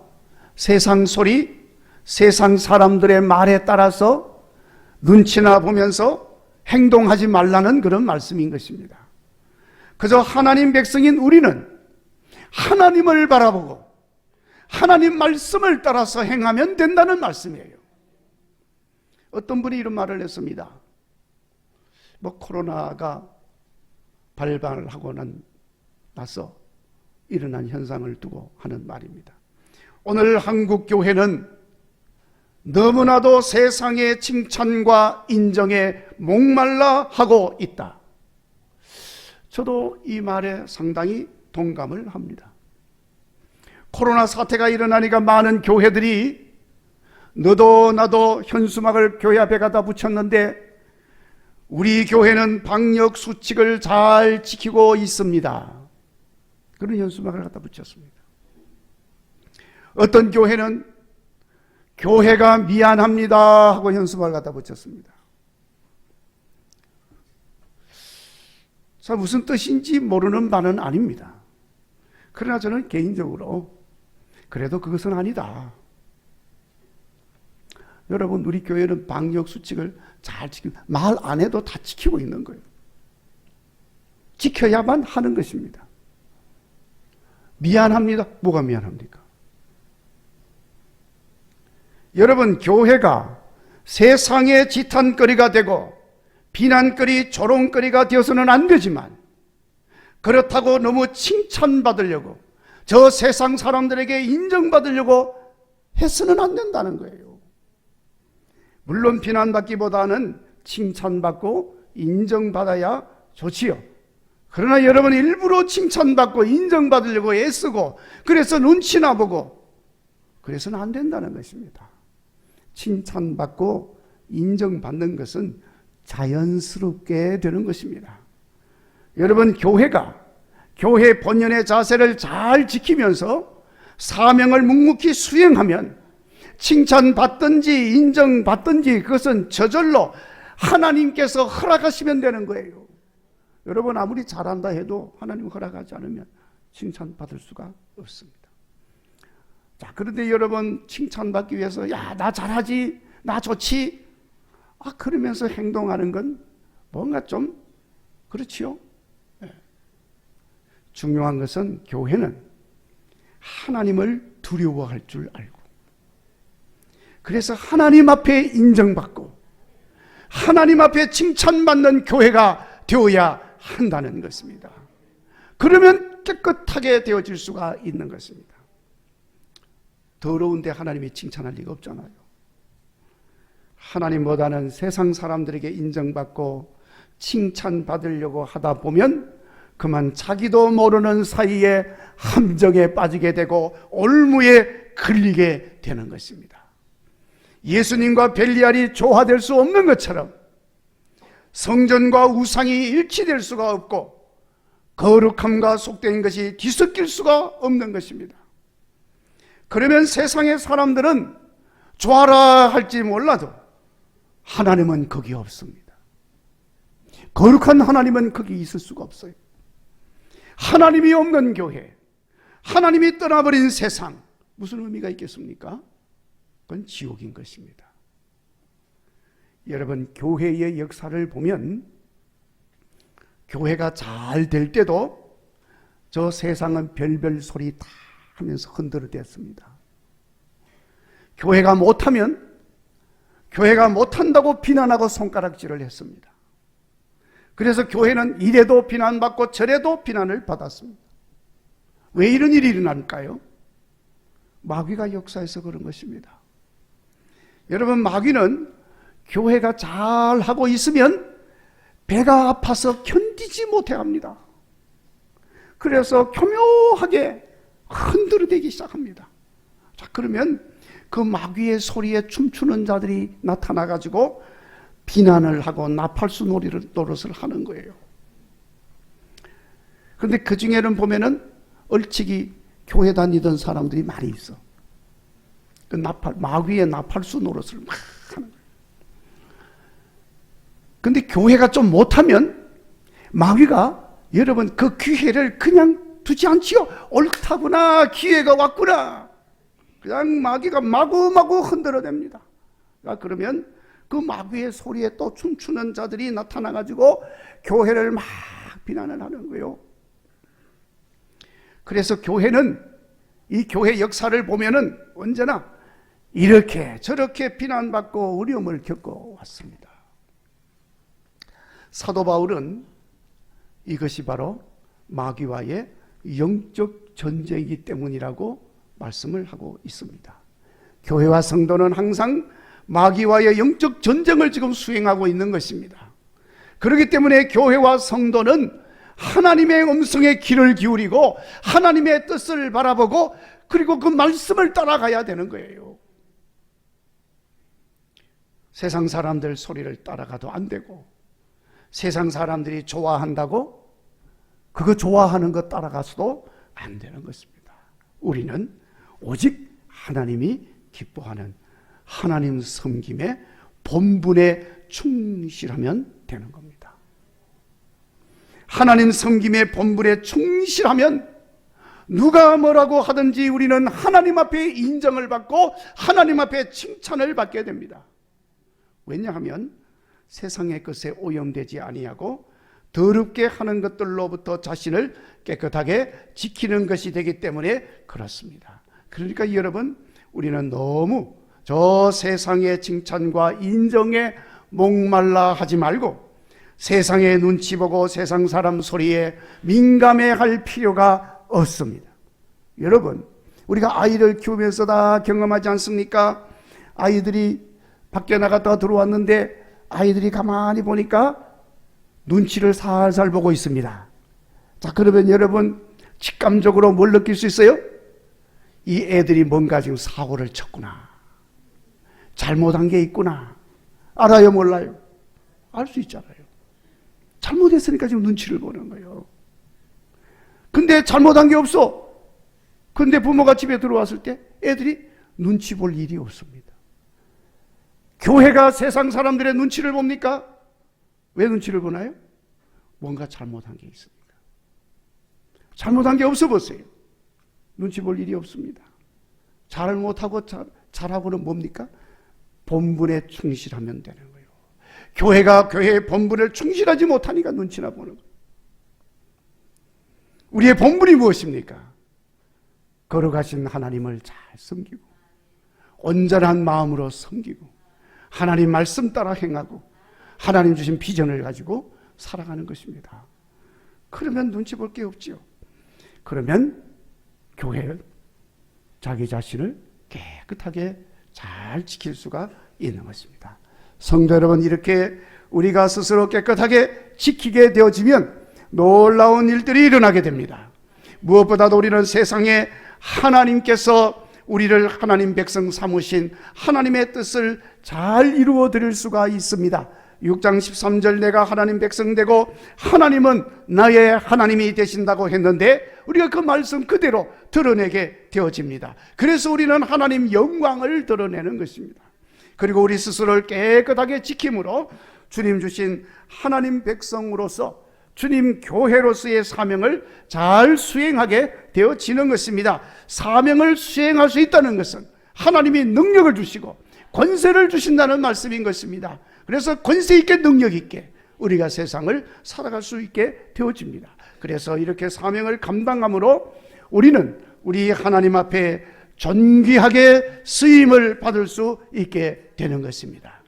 S1: 세상 소리, 세상 사람들의 말에 따라서 눈치나 보면서 행동하지 말라는 그런 말씀인 것입니다. 그저 하나님 백성인 우리는 하나님을 바라보고 하나님 말씀을 따라서 행하면 된다는 말씀이에요. 어떤 분이 이런 말을 했습니다. 코로나가 발발하고 나서 일어난 현상을 두고 하는 말입니다. 오늘 한국 교회는 너무나도 세상의 칭찬과 인정에 목말라 하고 있다. 저도 이 말에 상당히 동감을 합니다. 코로나 사태가 일어나니까 많은 교회들이 너도 나도 현수막을 교회 앞에 갖다 붙였는데 우리 교회는 방역 수칙을 잘 지키고 있습니다. 그런 현수막을 갖다 붙였습니다. 어떤 교회는 교회가 미안합니다 하고 현수막을 갖다 붙였습니다. 자, 무슨 뜻인지 모르는 바는 아닙니다. 그러나 저는 개인적으로 그래도 그것은 아니다. 여러분, 우리 교회는 방역 수칙을 잘 지키고 말 안 해도 다 지키고 있는 거예요. 지켜야만 하는 것입니다. 미안합니다. 뭐가 미안합니까? 여러분, 교회가 세상의 지탄거리가 되고 비난거리, 조롱거리가 되어서는 안 되지만 그렇다고 너무 칭찬받으려고 저 세상 사람들에게 인정받으려고 해서는 안 된다는 거예요. 물론 비난받기보다는 칭찬받고 인정받아야 좋지요. 그러나 여러분 일부러 칭찬받고 인정받으려고 애쓰고 그래서 눈치나 보고 그래서는 안 된다는 것입니다. 칭찬받고 인정받는 것은 자연스럽게 되는 것입니다. 여러분 교회가 교회 본연의 자세를 잘 지키면서 사명을 묵묵히 수행하면 칭찬받든지 인정받든지 그것은 저절로 하나님께서 허락하시면 되는 거예요. 여러분 아무리 잘한다 해도 하나님 허락하지 않으면 칭찬받을 수가 없습니다. 자, 그런데 여러분 칭찬받기 위해서 야, 나 잘하지, 나 좋지, 그러면서 행동하는 건 뭔가 좀 그렇지요. 네. 중요한 것은 교회는 하나님을 두려워할 줄 알고 그래서 하나님 앞에 인정받고 하나님 앞에 칭찬받는 교회가 되어야 한다는 것입니다. 그러면 깨끗하게 되어질 수가 있는 것입니다. 더러운데 하나님이 칭찬할 리가 없잖아요. 하나님보다는 세상 사람들에게 인정받고 칭찬받으려고 하다 보면 그만 자기도 모르는 사이에 함정에 빠지게 되고 올무에 걸리게 되는 것입니다. 예수님과 벨리알이 조화될 수 없는 것처럼 성전과 우상이 일치될 수가 없고 거룩함과 속된 것이 뒤섞일 수가 없는 것입니다. 그러면 세상의 사람들은 좋아라 할지 몰라도 하나님은 거기 없습니다. 거룩한 하나님은 거기 있을 수가 없어요. 하나님이 없는 교회, 하나님이 떠나버린 세상, 무슨 의미가 있겠습니까? 그건 지옥인 것입니다. 여러분 교회의 역사를 보면 교회가 잘 될 때도 저 세상은 별별 소리 다 하면서 흔들어댔습니다. 교회가 못하면 교회가 못한다고 비난하고 손가락질을 했습니다. 그래서 교회는 이래도 비난받고 저래도 비난을 받았습니다. 왜 이런 일이 일어날까요? 마귀가 역사해서 그런 것입니다. 여러분 마귀는 교회가 잘하고 있으면 배가 아파서 견디지 못해 합니다. 그래서 교묘하게 흔들어대기 시작합니다. 자, 그러면 그 마귀의 소리에 춤추는 자들이 나타나가지고 비난을 하고 나팔수 노릇을 하는 거예요. 그런데 그 중에는 보면은 얼찍이 교회 다니던 사람들이 많이 있어. 그 마귀의 나팔수 노릇을 막 하는 거예요. 근데 교회가 좀 못하면 마귀가 여러분 그 기회를 그냥 두지 않지요. 옳다구나, 기회가 왔구나. 그냥 마귀가 마구마구 흔들어댑니다. 그러면 그 마귀의 소리에 또 춤추는 자들이 나타나가지고 교회를 막 비난을 하는 거예요. 그래서 교회는 이 교회 역사를 보면은 언제나 이렇게 저렇게 비난받고 어려움을 겪어왔습니다. 사도 바울은 이것이 바로 마귀와의 영적 전쟁이기 때문이라고 말씀을 하고 있습니다. 교회와 성도는 항상 마귀와의 영적 전쟁을 지금 수행하고 있는 것입니다. 그렇기 때문에 교회와 성도는 하나님의 음성에 귀를 기울이고 하나님의 뜻을 바라보고 그리고 그 말씀을 따라가야 되는 거예요. 세상 사람들 소리를 따라가도 안 되고 세상 사람들이 좋아한다고 그거 좋아하는 거 따라가서도 안 되는 것입니다. 우리는 오직 하나님이 기뻐하는 하나님 섬김의 본분에 충실하면 되는 겁니다. 하나님 섬김의 본분에 충실하면 누가 뭐라고 하든지 우리는 하나님 앞에 인정을 받고 하나님 앞에 칭찬을 받게 됩니다. 왜냐하면 세상의 것에 오염되지 아니하고 더럽게 하는 것들로부터 자신을 깨끗하게 지키는 것이 되기 때문에 그렇습니다. 그러니까 여러분 우리는 너무 저 세상의 칭찬과 인정에 목말라 하지 말고 세상의 눈치 보고 세상 사람 소리에 민감해 할 필요가 없습니다. 여러분 우리가 아이를 키우면서 다 경험하지 않습니까? 아이들이 밖에 나갔다가 들어왔는데 아이들이 가만히 보니까 눈치를 살살 보고 있습니다. 자, 그러면 여러분 직감적으로 뭘 느낄 수 있어요? 이 애들이 뭔가 지금 사고를 쳤구나, 잘못한 게 있구나. 알아요, 몰라요? 알 수 있잖아요. 잘못했으니까 지금 눈치를 보는 거예요. 근데 잘못한 게 없어. 근데 부모가 집에 들어왔을 때 애들이 눈치 볼 일이 없습니다. 교회가 세상 사람들의 눈치를 봅니까? 왜 눈치를 보나요? 뭔가 잘못한 게 있으니까. 잘못한 게 없어 보세요. 눈치 볼 일이 없습니다. 잘못하고 잘하고는 뭡니까? 본분에 충실하면 되는 거예요. 교회가 교회의 본분을 충실하지 못하니까 눈치나 보는 거예요. 우리의 본분이 무엇입니까? 거룩하신 하나님을 잘 섬기고 온전한 마음으로 섬기고 하나님 말씀 따라 행하고 하나님 주신 비전을 가지고 살아가는 것입니다. 그러면 눈치 볼 게 없지요. 그러면 교회는 자기 자신을 깨끗하게 잘 지킬 수가 있는 것입니다. 성도 여러분, 이렇게 우리가 스스로 깨끗하게 지키게 되어지면 놀라운 일들이 일어나게 됩니다. 무엇보다도 우리는 세상에 하나님께서 우리를 하나님 백성 삼으신 하나님의 뜻을 잘 이루어 드릴 수가 있습니다. 6장 13절 내가 하나님 백성 되고 하나님은 나의 하나님이 되신다고 했는데 우리가 그 말씀 그대로 드러내게 되어집니다. 그래서 우리는 하나님 영광을 드러내는 것입니다. 그리고 우리 스스로를 깨끗하게 지킴으로 주님 주신 하나님 백성으로서 주님 교회로서의 사명을 잘 수행하게 되어지는 것입니다. 사명을 수행할 수 있다는 것은 하나님이 능력을 주시고 권세를 주신다는 말씀인 것입니다. 그래서 권세 있게 능력 있게 우리가 세상을 살아갈 수 있게 되어집니다. 그래서 이렇게 사명을 감당함으로 우리는 우리 하나님 앞에 존귀하게 쓰임을 받을 수 있게 되는 것입니다.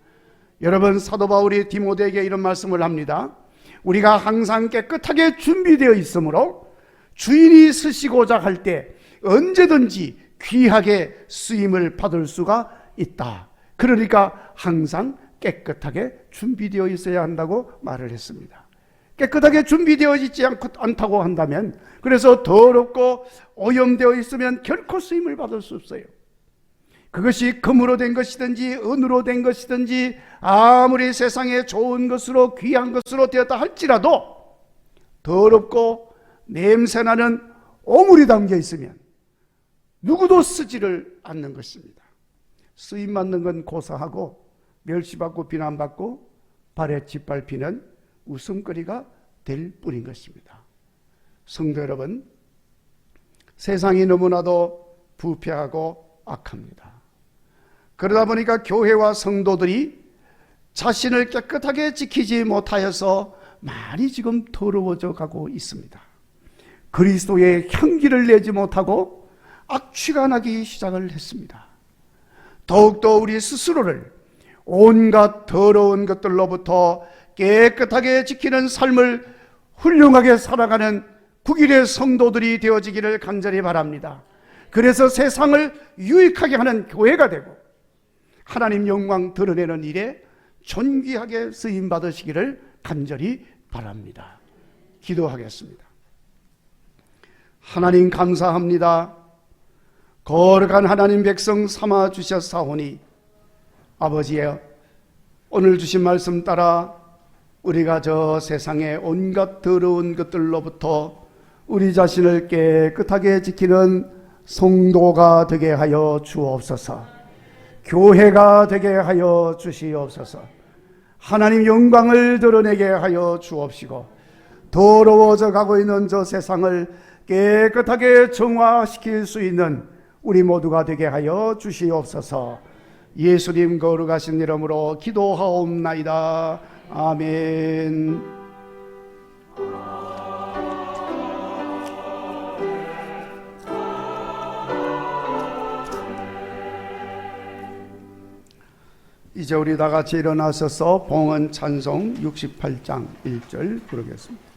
S1: 여러분, 사도 바울이 디모데에게 이런 말씀을 합니다. 우리가 항상 깨끗하게 준비되어 있으므로 주인이 쓰시고자 할 때 언제든지 귀하게 쓰임을 받을 수가 있다. 그러니까 항상 깨끗하게 준비되어 있어야 한다고 말을 했습니다. 깨끗하게 준비되어 있지 않다고 한다면, 그래서 더럽고 오염되어 있으면 결코 쓰임을 받을 수 없어요. 그것이 금으로 된 것이든지 은으로 된 것이든지 아무리 세상에 좋은 것으로 귀한 것으로 되었다 할지라도 더럽고 냄새나는 오물이 담겨 있으면 누구도 쓰지를 않는 것입니다. 쓰임 받는 건 고사하고 멸시받고 비난받고 발에 짓밟히는 웃음거리가 될 뿐인 것입니다. 성도 여러분, 세상이 너무나도 부패하고 악합니다. 그러다 보니까 교회와 성도들이 자신을 깨끗하게 지키지 못하여서 많이 지금 더러워져 가고 있습니다. 그리스도의 향기를 내지 못하고 악취가 나기 시작을 했습니다. 더욱더 우리 스스로를 온갖 더러운 것들로부터 깨끗하게 지키는 삶을 훌륭하게 살아가는 국일의 성도들이 되어지기를 간절히 바랍니다. 그래서 세상을 유익하게 하는 교회가 되고 하나님 영광 드러내는 일에 존귀하게 쓰임 받으시기를 간절히 바랍니다. 기도하겠습니다. 하나님 감사합니다. 거룩한 하나님 백성 삼아 주셨사오니 아버지여, 오늘 주신 말씀 따라 우리가 저 세상의 온갖 더러운 것들로부터 우리 자신을 깨끗하게 지키는 성도가 되게 하여 주옵소서. 교회가 되게 하여 주시옵소서. 하나님 영광을 드러내게 하여 주옵시고 더러워져 가고 있는 저 세상을 깨끗하게 정화시킬 수 있는 우리 모두가 되게 하여 주시옵소서. 예수님 거룩하신 이름으로 기도하옵나이다. 아멘. 이제 우리 다 같이 일어나서서 봉헌 찬송 68장 1절 부르겠습니다.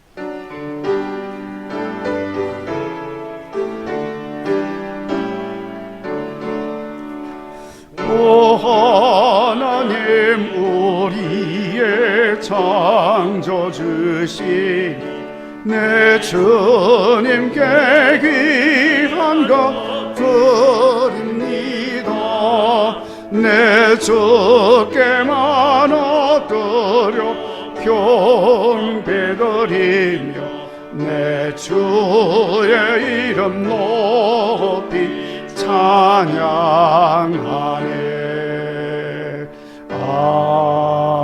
S1: 오 하나님, 우리의 창조주신 내 주님께 귀한 것 드립니다. 내 주께만 엎드려 경배드리며 내 주의 이름 높이 찬양하네. 아멘.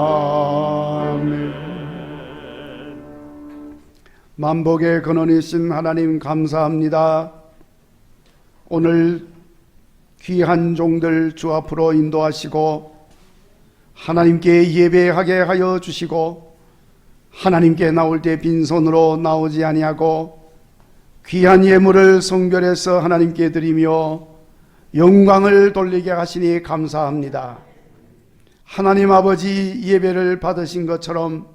S1: 만복의 근원이신 하나님 감사합니다. 오늘 귀한 종들 주 앞으로 인도하시고 하나님께 예배하게 하여 주시고 하나님께 나올 때 빈손으로 나오지 아니하고 귀한 예물을 성별해서 하나님께 드리며 영광을 돌리게 하시니 감사합니다. 하나님 아버지 예배를 받으신 것처럼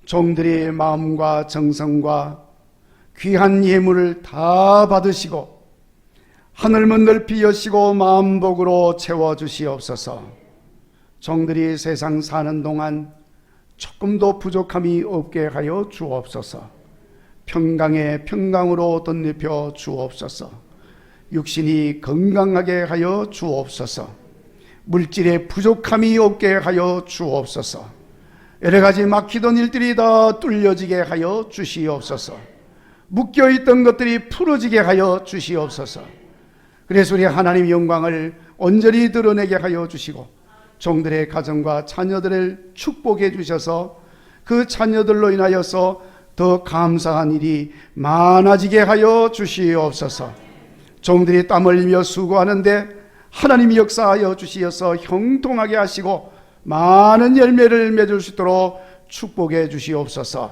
S1: 종들의 마음과 정성과 귀한 예물을 다 받으시고 하늘문 넓이 여시고 만복으로 채워주시옵소서. 종들이 세상 사는 동안 조금도 부족함이 없게 하여 주옵소서. 평강에 평강으로 덧입혀 주옵소서. 육신이 건강하게 하여 주옵소서. 물질에 부족함이 없게 하여 주옵소서. 여러 가지 막히던 일들이 다 뚫려지게 하여 주시옵소서. 묶여있던 것들이 풀어지게 하여 주시옵소서. 그래서 우리 하나님 영광을 온전히 드러내게 하여 주시고 종들의 가정과 자녀들을 축복해 주셔서 그 자녀들로 인하여서 더 감사한 일이 많아지게 하여 주시옵소서. 종들이 땀을 흘리며 수고하는데 하나님이 역사하여 주시어서 형통하게 하시고 많은 열매를 맺을 수 있도록 축복해 주시옵소서.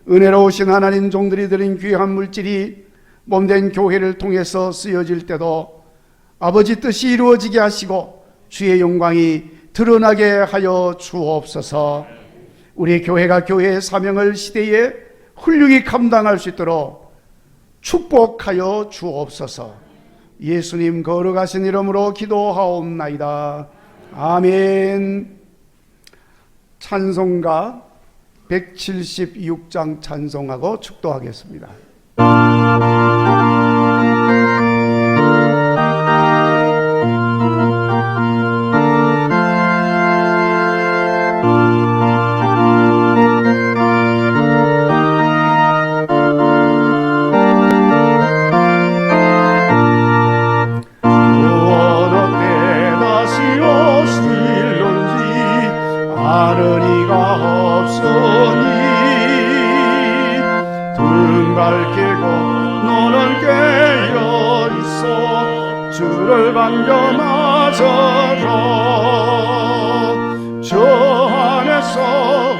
S1: 은혜로우신 하나님, 종들이 드린 귀한 물질이 몸된 교회를 통해서 쓰여질 때도 아버지 뜻이 이루어지게 하시고 주의 영광이 드러나게 하여 주옵소서. 우리 교회가 교회의 사명을 시대에 훌륭히 감당할 수 있도록 축복하여 주옵소서. 예수님 거룩하신 이름으로 기도하옵나이다. 아멘. 찬송가 176장 찬송하고 축도하겠습니다. 주를 반겨맞아라. 저 안에서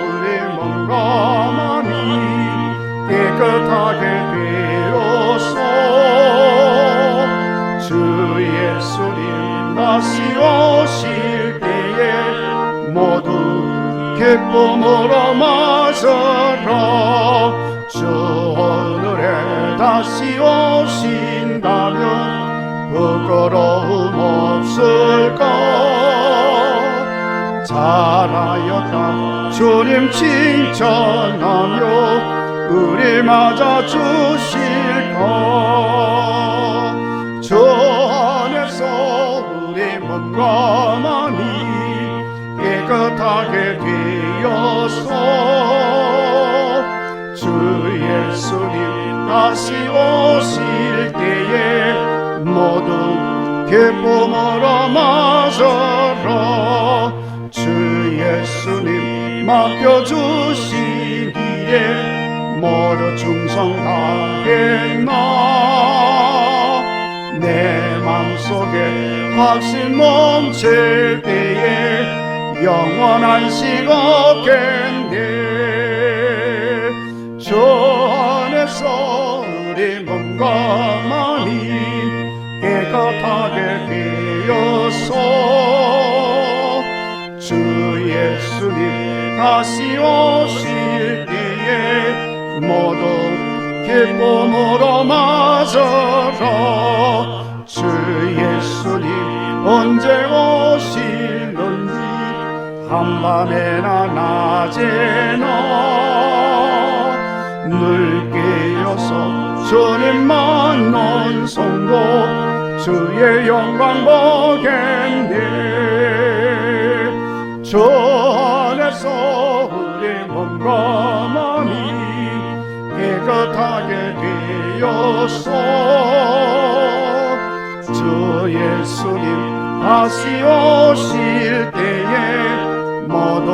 S1: 우리 몸과 마음이 깨끗하게 되어서 주 예수님 다시 오실 때에 모두 기쁨으로 맞아라. 주 오늘에 다시 오신다면 부끄러움 없을까. 잘하였다 주님 칭찬하며 우리 맞아주실까. 주 안에서 우리 몸과 마음이 깨끗하게 되어서 주 예수님 다시 오실 때에 모두 기쁨으로 맞아라. 주 예수님 맡겨주신 일에 모두 충성 다했나. 내 맘속에 확신 넘칠 때에 영원한 식 없겠네. 주 안에서 우리 몸과 마음이 깨끗하게 되어서 주 예수님 다시 오실 때에 모두 기쁨으로 맞아라. 주 예수님 언제 오실는지 한밤에나 낮에나 늘 깨어서 주님만 넌 성도 주의 영광 보겠네. 주 안에서 우리 몸과 마음이 깨끗하게 되었어. 주 예수님 다시 오실 때에 모두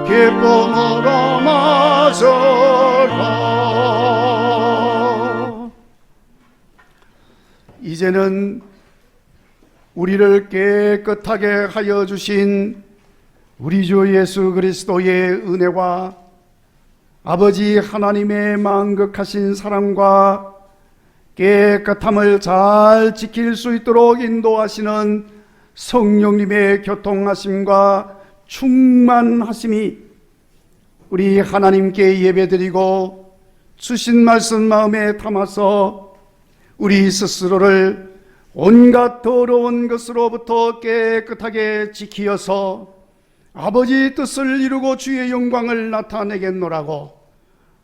S1: 기쁨으로 맞으라. 이제는 우리를 깨끗하게 하여 주신 우리 주 예수 그리스도의 은혜와 아버지 하나님의 만극하신 사랑과 깨끗함을 잘 지킬 수 있도록 인도하시는 성령님의 교통하심과 충만하심이 우리 하나님께 예배드리고 주신 말씀 마음에 담아서 우리 스스로를 온갖 더러운 것으로부터 깨끗하게 지키어서 아버지 뜻을 이루고 주의 영광을 나타내겠노라고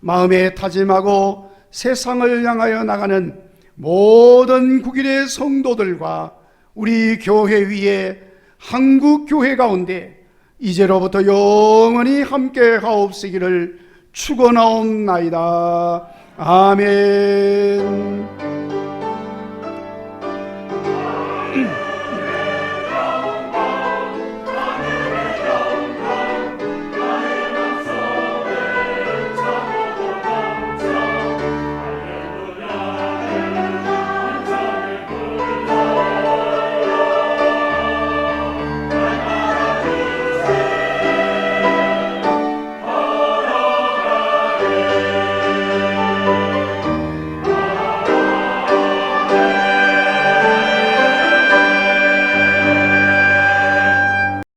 S1: 마음에 다짐하고 세상을 향하여 나가는 모든 국일의 성도들과 우리 교회 위에 한국 교회 가운데 이제로부터 영원히 함께 하옵시기를 축원하옵나이다. 아멘.